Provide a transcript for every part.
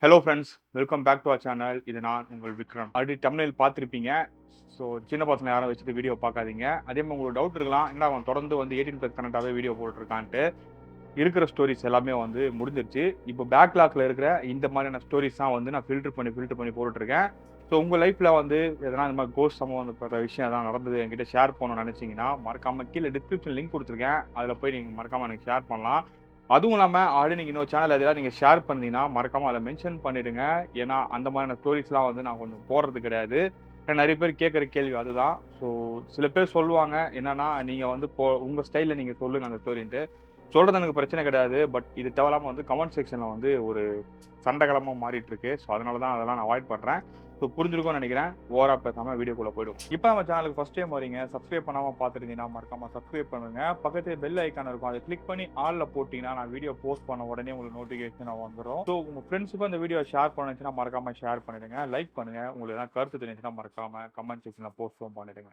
Hello friends, welcome back to our channel. இது நான் உங்கள் விக்ரம். ஆல்ரெடி தம்ப்நெயில் பார்த்துருப்பீங்க. ஸோ சின்ன பசங்க யாரும் வச்சுட்டு வீடியோ பார்க்காதீங்க. அதே மாதிரி உங்களுக்கு டவுட் இருக்கலாம், என்ன அவன் தொடர்ந்து வந்து 18+ கனெக்டாகவே வீடியோ போட்டுருக்கான்ட்டு. இருக்கிற ஸ்டோரிஸ் எல்லாமே வந்து முடிஞ்சிருச்சு. இப்போ பேக்லாக்ல இருக்கிற இந்த மாதிரியான ஸ்டோரிஸ் தான் வந்து நான் ஃபில்டர் பண்ணி போட்டுட்ருக்கேன். ஸோ உங்கள் லைஃப்பில் வந்து எதனா இந்த மாதிரி கோஸ்ட் சம்மந்தப்பட்ட விஷயம் எதாவது நடந்தது என்கிட்ட ஷேர் பண்ணணும்னு நினச்சிங்கன்னா மறக்காமல் கீழே டிஸ்கிரிப்ஷன் லிங்க் கொடுத்துருக்கேன். அதில் போய் நீங்கள் மறக்காமல் எனக்கு ஷேர் பண்ணலாம். அதுவும் இல்லாமல் ஆல்ரெடி நீங்கள் இன்னொரு சேனல் எதாவது நீங்கள் ஷேர் பண்ணீங்கன்னா மறக்காமல் அதை மென்ஷன் பண்ணிடுங்க. ஏன்னா அந்த மாதிரியான ஸ்டோரிஸ்லாம் வந்து நான் கொஞ்சம் போடுறது கிடையாது. ஏன்னா நிறைய பேர் கேட்குற கேள்வி அதுதான். ஸோ சில பேர் சொல்லுவாங்க என்னன்னா, நீங்கள் வந்து உங்கள் ஸ்டைலில் நீங்கள் சொல்லுங்கள் அந்த ஸ்டோரின்ட்டு. சொல்றது எனக்கு பிரச்சனை கிடையாது. பட் இது தேவையில்லாம வந்து கமெண்ட் செக்ஷன்ல வந்து ஒரு சண்டகலமா மாறிட்டு இருக்கு. ஸோ அதனால தான் அதெல்லாம் நான் அவாய்ட் பண்றேன். ஸோ புரிஞ்சிருக்கும்னு நினைக்கிறேன். ஓவரா பேசாம வீடியோக்குள்ள போயிடும். இப்போ நம்ம சேனலுக்கு ஃபர்ஸ்ட் டைம் வரீங்க, சப்ஸ்கிரைப் பண்ணாம பார்த்துருந்தீங்கன்னா மறக்காம சப்ஸ்கிரைப் பண்ணுங்க. பக்கத்துல பெல் ஐக்கான் இருக்கும், அதை கிளிக் பண்ணி ஆல்ல போட்டீங்கன்னா நான் வீடியோ போஸ்ட் பண்ண உடனே உங்களுக்கு நோட்டிஃபிகேஷன் வந்துடும். ஸோ உங்க ஃப்ரெண்ட்ஸுக்கும் இந்த வீடியோ ஷேர் பண்ணுச்சுன்னா மறக்காம ஷேர் பண்ணிடுங்க. லைக் பண்ணுங்க. உங்களுக்கு ஏதாவது கருத்து தெரிஞ்சுன்னா மறக்காம கமெண்ட் செக்ஷன்ல போஸ்ட்டும் பண்ணிடுங்க.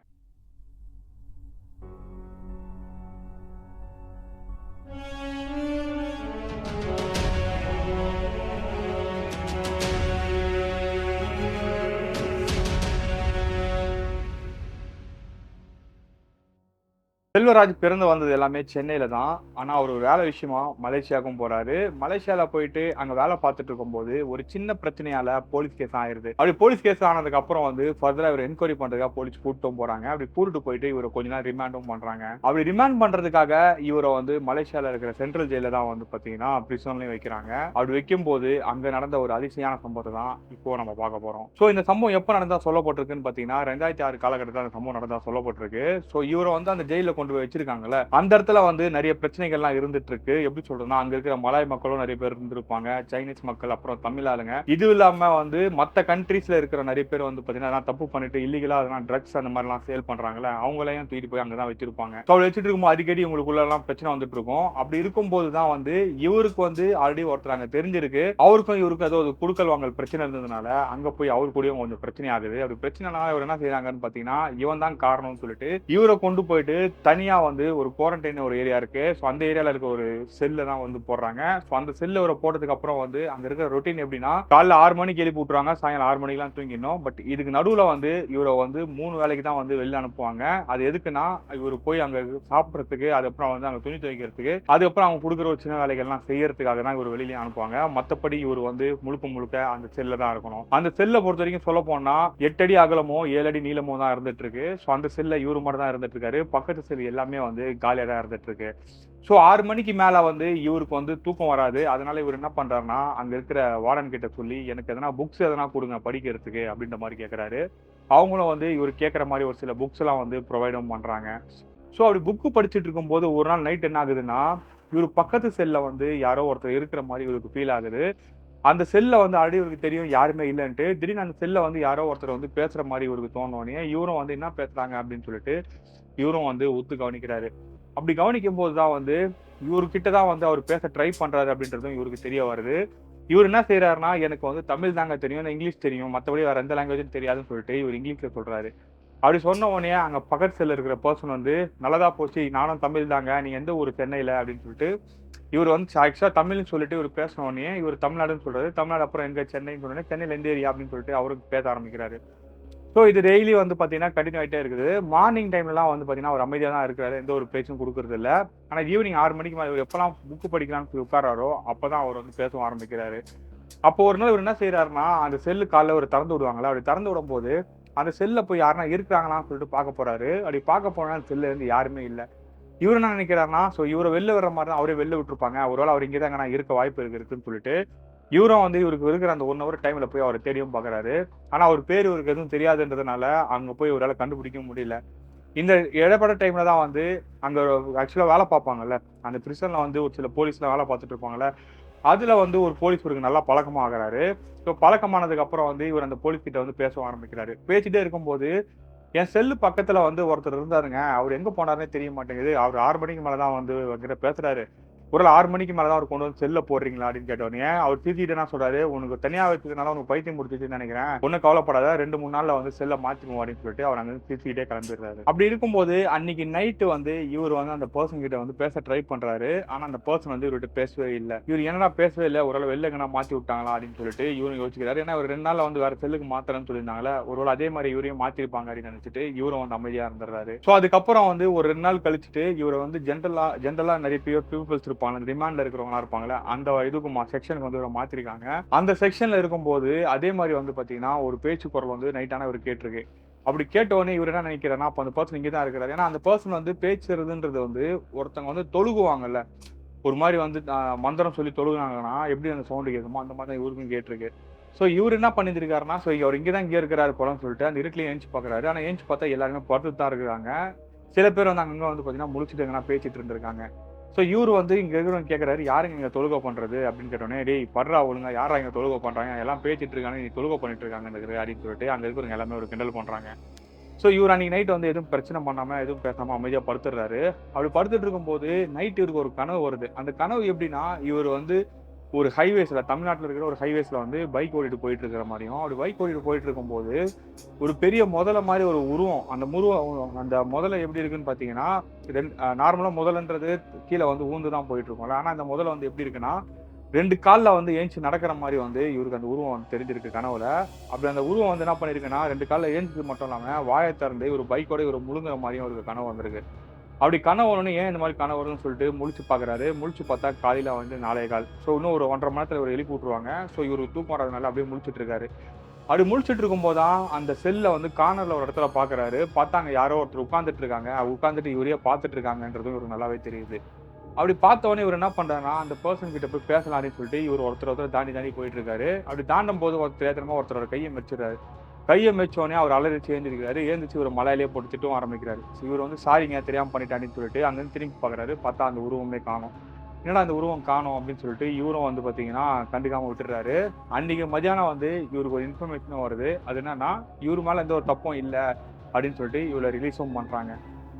செல்வராஜ் பிறந்து வந்தது எல்லாமே சென்னையில தான். ஆனா அவரு ஒரு வேலை விஷயமா மலேசியாவுக்கும் போறாரு. மலேசியால போயிட்டு அங்க வேலை பார்த்துட்டு இருக்கும்போது ஒரு சின்ன பிரச்சனையால போலீஸ் கேஸ் ஆயிருது. அப்படி போலீஸ் கேஸ் ஆனதுக்கு அப்புறம் வந்து ஃபர்தரா இவர என்கொயரி பண்றதுக்காக போலீஸ் கூட்டிட்டும் போறாங்க. அப்படி கூட்டிட்டு போயிட்டு இவர கொஞ்ச நாள் ரிமாண்டும் பண்றாங்க. அப்படி ரிமாண்ட் பண்றதுக்காக இவர வந்து மலேசியால இருக்கிற சென்ட்ரல் ஜெயில தான் வந்து பாத்தீங்கன்னா பிரிசன்லயும் வைக்கிறாங்க. அப்படி வைக்கும்போது அங்க நடந்த ஒரு அதிசயமான சம்பவத்தை தான் இப்போ நம்ம பார்க்க போறோம். சோ இந்த சம்பவம் எப்ப நடந்தா சொல்லப்பட்டிருக்குன்னு பாத்தீங்கன்னா 2006 காலகட்டத்தில் அந்த சம்பவம் நடந்தா சொல்லப்பட்டிருக்கு. சோ இவரை வந்து அந்த ஜெயில கொண்டு போய் வச்சிருக்காங்கல்ல, அந்த இடத்துல வந்து நிறைய பிரச்சனைகள்லாம் இருந்துட்டு இருக்கு. எப்படி சொல்றதுன்னா, அங்க இருக்கிற மலாய் மக்களும் நிறைய பேர் இருந்திருப்பாங்க, சைனீஸ் மக்கள், அப்புறம் தமிழ் ஆளுங்க. இது இல்லாம வந்து மத்த கண்ட்ரீஸ்ல இருக்கிற நிறைய பேர் வந்து பாத்தீங்கன்னா தப்பு பண்ணிட்டு இல்லீகலா அதெல்லாம் ட்ரக்ஸ் அந்த மாதிரி எல்லாம் சேல் பண்றாங்கல்ல, அவங்களையும் தூக்கிட்டு போய் அங்கதான் வச்சிருப்பாங்க. வச்சுட்டு இருக்கும்போது அடிக்கடி உங்களுக்குள்ள எல்லாம் பிரச்சனை வந்துட்டு இருக்கும். அப்படி இருக்கும்போது தான் வந்து இவருக்கு வந்து ஆல்ரெடி ஒருத்தர் அங்க தெரிஞ்சிருக்கு. அவருக்கும் இவருக்கும் ஏதோ ஒரு குடுக்கல் வாங்கல் பிரச்சனை இருந்ததுனால அங்க போய் அவரு கூடயும் கொஞ்சம் பிரச்சனை ஆகுது. அப்படி பிரச்சனைனா இவர் என்ன செய்யறாங்கன்னு பாத்தீங்கன்னா, இவன் தான் காரணம்னு சொல்லிட்டு இவரை கொண்டு போயிட்டு தனியா வந்து ஒரு குவாரண்டைன் ஒரு ஏரியா இருக்கு. ஸோ அந்த ஏரியால இருக்க ஒரு செல்ல தான் வந்து போடுறாங்க. ஸோ அந்த செல்ல ஒரு போட்டதுக்கு அப்புறம் வந்து அங்க இருக்கிற ரொட்டீன் எப்படின்னா, காலைல 6 மணிக்கு எழுப்பி விட்டுருவாங்க, சாயங்காலம் 6 மணிக்கெல்லாம் தூங்கிடணும். பட் இதுக்கு நடுவுல வந்து இவரை வந்து 3 வேலைக்கு தான் வந்து வெளில அனுப்புவாங்க. அது எதுக்குன்னா, இவர் போய் அங்க சாப்பிடறதுக்கு, அதுக்கப்புறம் வந்து அங்க துணி துவைக்கிறதுக்கு, அதுக்கப்புறம் அவங்க கொடுக்குற ஒரு சின்ன வேலைகள்லாம் செய்யறதுக்காக தான் இவர் வெளியிலேயே அனுப்புவாங்க. மத்தபடி இவர் வந்து முழுக்க அந்த செல்ல தான் இருக்கணும். அந்த செல்ல பொறுத்த வரைக்கும் சொல்ல போனா 8 அடி அகலமோ 7 அடி நீளமோ தான் இருந்துட்டு இருக்கு. ஸோ அந்த செல்ல இவரு மட்டும் தான் இருந்துட்டு இருக்காரு. பக்கத்து செல் எல்லாமே வந்து காலியா தான் இருந்துட்டு இருக்கு. ஸோ 6 மணிக்கு மேல வந்து இவருக்கு வந்து தூக்கம் வராது. அதனால இவர் என்ன பண்றாருன்னா, அங்க இருக்கிற வார்டன் கிட்ட சொல்லி எனக்கு எதனா புக்ஸ் எதனா கொடுங்க படிக்கிறதுக்கு அப்படின்ற மாதிரி கேட்கிறாரு. அவங்களும் வந்து இவர் கேட்கிற மாதிரி ஒரு சில புக்ஸ் எல்லாம் வந்து ப்ரொவைடும் பண்றாங்க. ஸோ அப்படி புக்கு படிச்சுட்டு இருக்கும்போது ஒரு நாள் நைட் என்ன ஆகுதுன்னா, இவர் பக்கத்து செல்ல வந்து யாரோ ஒருத்தர் இருக்கிற மாதிரி இவருக்கு ஃபீல் ஆகுது. அந்த செல்ல வந்து ஆல்ரெடி இவருக்கு தெரியும் யாருமே இல்லன்ட்டு. திடீர்னு அந்த செல்ல வந்து யாரோ ஒருத்தர் வந்து பேசுற மாரி இவருக்கு தோணுனோனே, இவரும் வந்து என்ன பேசுறாங்க அப்படின்னு சொல்லிட்டு, இவரும் வந்து உத்து கவனிக்கிறாரு. அப்படி கவனிக்கும்போது தான் வந்து, இவருகிட்ட தான் வந்து அவர் பேச ட்ரை பண்றாரு அப்படின்றதும் இவருக்கு தெரிய வருது. இவரு என்ன செய்றாருன்னா, எனக்கு வந்து தமிழ் தாங்க தெரியும், எனக்கு இங்கிலீஷ் தெரியும். மத்தபடி வேற எந்த லாங்குவேஜும் தெரியாதுன்னு சொல்லிட்டு இவரு இங்கிலீஷ்ல சொல்றாரு. அப்படி சொன்ன உடனே அங்க பக்கத்து செல்ல இருக்கிற பெர்சன் வந்து, "நல்லதா போச்சு, நானும் தமிழ் தாங்க. நீங்க எந்த ஊரு? சென்னையில" அப்படின்னு சொல்லிட்டு இவரு வந்து ஆக்சுவலா தமிழ்ன்னு சொல்லிட்டு இவரு பேசின உடனே, இவரு தமிழ்நாடுன்னு சொல்றாரு. தமிழ்நாடு அப்புறம் எங்க? சென்னைன்னு சொன்ன உடனே, "சென்னையில எந்த ஏரியா?" அப்படின்னு சொல்லிட்டு அவரு பேச ஆரம்பிக்கிறாரு. ஸோ இது டெய்லி வந்து பார்த்தீங்கன்னா, கன்டின்யூ ஆயிட்டே இருக்குது. மார்னிங் டைம்லலாம் வந்து பார்த்தீங்கன்னா, அவர் அமைதியா தான் இருக்கிறாரு. எந்த ஒரு பேச்சும் குடுக்குறது இல்ல. ஆனா ஈவினிங் 6 மணிக்கு மேல இவரு எப்பலாம் புக் படிக்கலாம்னு சொல்லி உட்கார்றாரோ, அப்பதான் அவர் வந்து பேசவும் ஆரம்பிக்கிறாரு. அப்போ ஒரு நாள் இவரு என்ன செய்றாருன்னா, அந்த செல்லு காலைல ஒரு திறந்து விடுவாங்கல்ல, அப்படி திறந்து விடும்போது, அந்த செல்ல போய் யாருனா இருக்கிறாங்களான்னு சொல்லிட்டு பார்க்க போறாரு. அப்படி பார்க்க போனா அந்த செல்ல இருந்து யாருமே இல்ல. இவரு என்ன நினைக்கிறாருன்னா, சோ இவர வெளில விடுற மாரி தான் அவரே வெளில விட்டுருப்பாங்க. ஒருவேள அவர் இங்க தான் எங்கனா இருக்க வாய்ப்பு இருக்குன்னு சொல்லிட்டு, இவரும் வந்து இவருக்கு இருக்கிற அந்த 1 ஹவர் டைம்ல போய் அவர தேடியும் பார்க்குறாரு. ஆனா அவர் பேரு இவருக்கு எதுவும் தெரியாதுன்றதுனால, அங்க போய் இவரால கண்டுபிடிக்க முடியல. இந்த இடைப்பட்ட டைம்ல தான் வந்து, அங்க ஆக்சுவலா வேல பார்ப்பாங்கல்ல, அந்த பிரிசன்ல வந்து ஒரு சில போலீஸ்லாம் வேல பார்த்துட்டு இருப்பாங்கல்ல, அதுல வந்து ஒரு போலீஸ் இவருக்கு நல்லா பழக்கமா ஆகுறாரு. ஸோ பழக்கமானதுக்கு அப்புறம் வந்து இவர் அந்த போலீஸ் கிட்ட வந்து பேசவும் ஆரம்பிக்கிறாரு. பேசிட்டே இருக்கும்போது, என் செல்லு பக்கத்துல வந்து ஒருத்தர் இருந்தாருங்க. அவரு எங்க போனாருன்னே தெரிய மாட்டேங்குது. அவரு 6 மணிக்கு மேல தான் வந்து என்கிட்ட பேசுறாரு. ஒரு 6 மணிக்கு மேல தான் அவர் கொண்டு வந்து செல்ல போடுறீங்களா அப்படின்னு கேட்டோடனே அவர் சிரிச்சுட்டு என்ன சொல்றாரு, உனக்கு தனியா வச்சதுனால உனக்கு பைத்தியம் முடிச்சிச்சுன்னு நினைக்கிறேன், ஒன்னும் கவலைப்படாத, 2-3 நாள்ல வந்து செல்ல மாத்திடுவோம் அப்படின்னு சொல்லிட்டு அவர் அங்க சிரிச்சுக்கிட்டே கிளம்பிடுறாரு. அப்படி இருக்கும்போது அன்னைக்கு நைட்டு வந்து இவர் வந்து அந்த பர்சன் கிட்ட வந்து பேச ட்ரை பண்றாரு. ஆனா அந்த பர்சன் வந்து இவர்கிட்ட பேசவே இல்லை. இவர் என்னடா பேசவே இல்லை, ஒருவேளை வெளில எங்கன்னா மாத்தி விட்டாங்களா அப்படின்னு சொல்லிட்டு இவரும் யோசிக்கிறாரு. ஏன்னா ஒரு 2 நாள்ல வந்து வேற செல்லுக்கு மாத்துறேன்னு சொல்லியிருந்தாங்களே, ஒருவேளை அதே மாதிரி இவரையும் மாத்திருப்பாங்க அப்படின்னு நினைச்சிட்டு இவரும் வந்து அமைதியா இருந்துடுறாரு. சோ அதுக்கப்புறம் வந்து ஒரு 2 நாள் கழிச்சுட்டு இவரை வந்து ஜென்ரலா நிறைய பீப்புள்ஸ் இருப்பாங்க, ரிமாண்ட்ல இருக்கிறவங்களா இருப்பாங்களே, அந்த இதுக்கு செக்ஷனுக்கு வந்து இவரை மாத்திருக்காங்க. அந்த செக்ஷன்ல இருக்கும்போது அதே மாதிரி வந்து பாத்தீங்கன்னா ஒரு பேச்சு குரல் வந்து நைட்டான இவர் கேட்டிருக்கு. அப்படி கேட்ட உடனே இவர் என்ன நினைக்கிறாருன்னா, அப்ப அந்த பர்சன் இங்கே தான் இருக்கிறாரு. ஏன்னா அந்த பர்சன் வந்து பேசுறதுன்றது வந்து ஒருத்தவங்க வந்து தொழுகுவாங்கல்ல, ஒரு மாதிரி வந்து மந்திரம் சொல்லி தொழுகுனாங்கன்னா எப்படி அந்த சவுண்டு கேட்குமோ அந்த மாதிரி தான் இவருக்கும் கேட்டிருக்கு. ஸோ இவர் என்ன பண்ணியிருக்காருன்னா, ஸோ அவர் இங்கே இருக்கிறாரு போலன்னு சொல்லிட்டு அந்த இருட்டிலேயே ஏஞ்சி பார்க்குறாரு. ஆனால் ஏஞ்சி பார்த்தா எல்லாருமே படுத்துட்டு தான் இருக்கிறாங்க. சில பேர் வந்து அங்கங்கே வந்து பார்த்தீங்கன்னா முழிச்சிட்டு எங்கன்னா பேசிட்டு இருந்திருக்காங்க. ஸோ இவர் வந்து இங்கே இருக்கிறவங்க கேட்குறாரு, யாருங்க இங்கே தொழுகை பண்ணுறது அப்படின்னு கேட்டோன்னே, டேய் படுறா ஒழுங்கா, யாரா இங்கே தொழுகை பண்ணுறாங்க, எல்லாம் பேசிட்டு இருக்காங்க, நீ தொழுகை பண்ணிட்டு இருக்காங்க அப்படின்னு சொல்லிட்டு அங்கே இருக்கிறவங்க எல்லாமே ஒரு கிண்டல் பண்ணுறாங்க. ஸோ இவர் அன்னைக்கு நைட் வந்து எதுவும் பிரச்சனை பண்ணாமல் எதுவும் பேசாமல் அமைதியாக படுத்துடுறாரு. அப்படி படுத்துட்டு இருக்கும்போது நைட் இவருக்கு ஒரு கனவு வருது. அந்த கனவு எப்படின்னா, இவர் வந்து ஒரு ஹைவேஸ்ல, தமிழ்நாட்டில் இருக்கிற ஒரு ஹைவேஸ்ல வந்து பைக் ஓட்டிட்டு போயிட்டு இருக்கிற மாதிரியும், அப்படி பைக் ஓட்டிட்டு போயிட்டு இருக்கும்போது ஒரு பெரிய முதலை மாதிரி ஒரு உருவம், அந்த முதலை எப்படி இருக்குன்னு பார்த்தீங்கன்னா, நார்மலாக முதலைன்றது கீழே வந்து ஊந்து தான் போயிட்டு இருக்கோம்ல, ஆனால் அந்த முதலை வந்து எப்படி இருக்குன்னா 2 கால்ல வந்து ஏஞ்சி நடக்கிற மாதிரி வந்து இவருக்கு அந்த உருவம் வந்து தெரிஞ்சிருக்கு கனவுல. அப்படி அந்த உருவம் வந்து என்ன பண்ணிருக்குன்னா 2 கால்ல ஏஞ்சது மட்டும் இல்லாம வாயை திறந்து ஒரு பைக்கோட ஒரு முழுங்குற மாதிரியும் ஒரு கனவு வந்திருக்கு. அப்படி கனவு வரணும்னு ஏன் இந்த மாதிரி கனவு வருதுன்னு சொல்லிட்டு முழிச்சு பாக்குறாரு. முழிச்சு பார்த்தா காலையில வந்து 4:15. ஸோ இன்னும் ஒரு 1.5 மணி நேரத்துல இவர் எழுப்பி விட்டுருவாங்க. ஸோ இவரு தூக்கம் வராதனால அப்படியே முழிச்சிட்டு இருக்காரு. அப்படி முழிச்சிட்டு இருக்கும்போதுதான் அந்த செல்ல வந்து கார்னர்ல ஒரு இடத்துல பாக்குறாரு. பார்த்தா அங்க யாரோ ஒருத்தர் உட்கார்ந்துட்டு இருக்காங்க. உட்கார்ந்துட்டு இவரையே பார்த்துட்டு இருக்காங்கன்றதும் இவருக்கு நல்லாவே தெரியுது. அப்படி பார்த்த உடனே இவர் என்ன பண்றாருன்னா, அந்த பர்சன் கிட்ட போய் பேசலாம் அப்படின்னு சொல்லிட்டு இவர் ஒருத்தர் தாண்டி போயிட்டு இருக்காரு. அப்படி தாண்டும் போது தெரியாதனமா ஒருத்தரோட கையை மெச்சிடுறாரு. கையை மெச்ச உடனே அவர் அலறிச்சு எழுந்திருக்கிறாரு. எழுந்திரிச்சு ஒரு மலையிலேயே போட்டு திட்டவும் ஆரம்பிக்கிறாரு. இவர் வந்து சாரிங்க தெரியாம பண்ணிட்டான்னு சொல்லிட்டு அங்கிருந்து திரும்பி பாக்குறாரு. பார்த்தா அந்த உருவமே காணோம். என்னடா அந்த உருவம் காணோம் அப்படின்னு சொல்லிட்டு இவரும் வந்து பாத்தீங்கன்னா கண்டுக்காம விட்டுறாரு. அன்னைக்கு மதியானம் வந்து இவருக்கு ஒரு இன்ஃபர்மேஷனும் வருது. அது என்னன்னா, இவரு மேல எந்த ஒரு தப்பும் இல்லை அப்படின்னு சொல்லிட்டு இவரை ரிலீஸும் பண்றாங்க.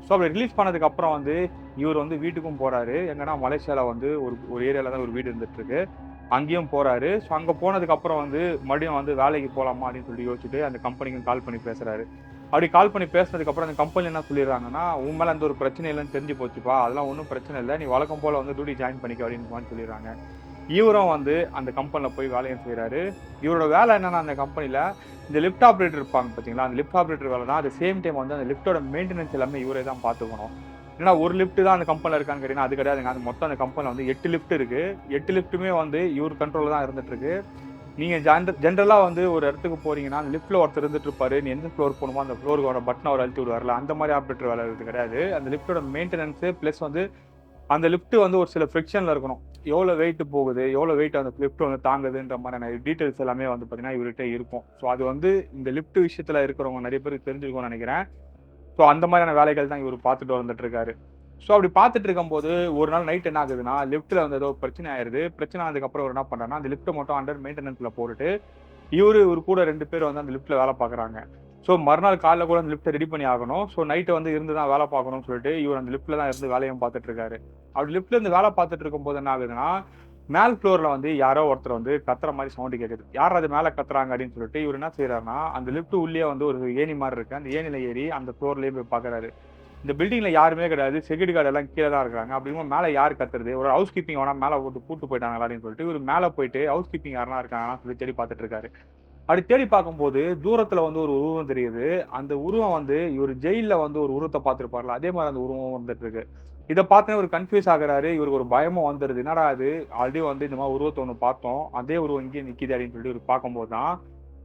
ஸோ அப்படி ரிலீஸ் பண்ணதுக்கு அப்புறம் வந்து இவர் வந்து வீட்டுக்கும் போறாரு. எங்கன்னா மலேசியால வந்து ஒரு ஏரியால தான் ஒரு வீடு இருந்துட்டு இருக்கு. அங்கேயும் போறாரு. ஸோ அங்க போனதுக்கு அப்புறம் வந்து மறுபடியும் வந்து வேலைக்கு போலாமா அப்படின்னு சொல்லி யோசிச்சுட்டு அந்த கம்பெனிக்கு கால் பண்ணி பேசுறாரு. அப்படி கால் பண்ணி பேசினதுக்கு அப்புறம் அந்த கம்பெனி என்ன சொல்லிடுறாங்கன்னா, உன் மேல எந்த ஒரு பிரச்சனை இல்லைன்னு தெரிஞ்சு போச்சுப்பா, அதெல்லாம் ஒன்றும் பிரச்சனை இல்லை, நீ வழக்கம் போல வந்து டியூட்டி ஜாயின் பண்ணிக்க அப்படின்னு மாதிரி சொல்லிடுறாங்க. இவரும் வந்து அந்த கம்பெனில போய் வேலையும் செய்யறாரு. இவரோட வேலை என்னன்னா, அந்த கம்பெனில இந்த லிஃப்ட் ஆபரேட்டர் இருப்பாங்க பாத்தீங்களா, அந்த லிஃப்ட் ஆபரேட்டர் வேலை தான். அட் சேம் டைம் வந்து அந்த லிஃப்டோட மெயின்டெனன்ஸ் எல்லாமே இவரே தான் பாத்துக்கணும். ஏன்னா ஒரு லிஃப்ட் தான் அந்த கம்பெனில இருக்கான்னு கேட்டீங்கன்னா அது கிடையாதுங்க. அது மொத்தம் அந்த கம்பெனில வந்து 8 லிஃப்ட் இருக்கு. 8 லிஃப்ட்டுமே வந்து இவர் கண்ட்ரோல்ல தான் இருந்துட்டு இருக்கு. நீங்க ஜென்ரலா வந்து ஒரு இடத்துக்கு போறீங்கன்னா அந்த லிஃப்ட்ல ஒருத்தர் இருந்துட்டு இருப்பாரு. நீ எந்த ஃப்ளோர் போகணுமோ அந்த ஃப்ளோருக்கு பட்டனை அவர் அழுத்தி விடுவார்ல, அந்த மாதிரி ஆபரேட்டர் வேலை கிடையாது. அந்த லிஃப்டோட மெயின்டெனன்ஸ் பிளஸ் வந்து அந்த லிஃப்ட் வந்து ஒரு சில ஃப்ரிக்ஷன்ல இருக்கணும். எவ்வளவு வெயிட் போகுது, எவ்வளவு வெயிட் அந்த லிஃப்ட் வந்து தாங்குதுன்ற மாதிரியான டீடைல்ஸ் எல்லாமே வந்து பாத்தீங்கன்னா இவர்கிட்ட இருக்கும். ஸோ அது வந்து இந்த லிஃப்ட் விஷயத்துல இருக்கிறவங்க நிறைய பேருக்கு தெரிஞ்சிருக்கும்னு நினைக்கிறேன். ஸோ அந்த மாதிரியான வேலைகள் தான் இவர் பார்த்துட்டு வந்துட்டு இருக்காரு. ஸோ அப்படி பார்த்துட்டு இருக்கும்போது ஒரு நாள் நைட் என்ன ஆகுதுன்னா, லிஃப்ட்ல வந்து ஏதோ பிரச்சனை ஆயிருது. பிரச்சனை ஆனதுக்கு அவர் என்ன பண்றாருன்னா, அந்த லிஃப்ட்டை மட்டும் அண்டர் மெயின்டெனன்ஸ்ல போட்டுட்டு இவர் கூட 2 பேர் வந்து அந்த லிஃப்ட்ல வேலை பார்க்குறாங்க. ஸோ மறுநாள் காலைல கூட அந்த லிஃப்ட்டை ரெடி பண்ணி ஆகணும். ஸோ நைட்டு வந்து இருந்து தான் வேலை பார்க்கணும்னு சொல்லிட்டு இவர் அந்த லிஃப்ட்ல தான் இருந்து வேலையும் பார்த்துட்டு இருக்காரு. அப்படி லிஃப்ட்ல இருந்து வேலை பார்த்துட்டு இருக்கும்போது என்ன ஆகுதுன்னா, மேல் ஃப்ளோர்ல வந்து யாரோ ஒருத்தர் வந்து கத்துற மாதிரி சவுண்ட் கேட்குது. யார் அது மேல கத்துறாங்க அப்படின்னு சொல்லிட்டு இவர் என்ன செய்யறாருன்னா, அந்த லிஃப்ட் உள்ளே வந்து ஒரு ஏணி மாதிரி இருக்கு. அந்த ஏணில ஏறி அந்த ஃப்ளோர்லயே போய் பாக்குறாரு. இந்த பில்டிங்ல யாருமே கிடையாது. செக்யூரிட்டி கார்டு எல்லாம் கீழே தான் இருக்காங்க. அப்படிங்கும்போது மேல யார் கத்துறது, ஒரு ஹவுஸ் கீப்பிங் வேணா மேல கூட்டு போயிட்டாங்களா அப்படின்னு சொல்லிட்டு இவர் மேல போயிட்டு ஹவுஸ் கீப்பிங் யாரெல்லாம் இருக்காங்கன்னு சொல்லி தேடி பார்த்துட்டு இருக்காரு. அப்படி தேடி பார்க்கும்போது தூரத்துல வந்து ஒரு உருவம் தெரியுது. அந்த உருவம் வந்து இவர் ஜெயில்ல வந்து ஒரு உருவத்தை பார்த்திருப்பார்ல, அதே மாதிரி அந்த உருவம் வந்துட்டு இருக்கு. இதை பார்த்தோன்னே ஒரு கன்ஃபியூஸ் ஆகுறாரு. இவருக்கு ஒரு பயமும் வந்துருது. என்னடா அது, ஆல்ரெடி வந்து இந்த மாதிரி உருவத்தை ஒன்று பார்த்தோம், அதே உருவம் இங்கே நிக்குது அப்படின்னு சொல்லிட்டு இவர் பார்க்கும்போது தான்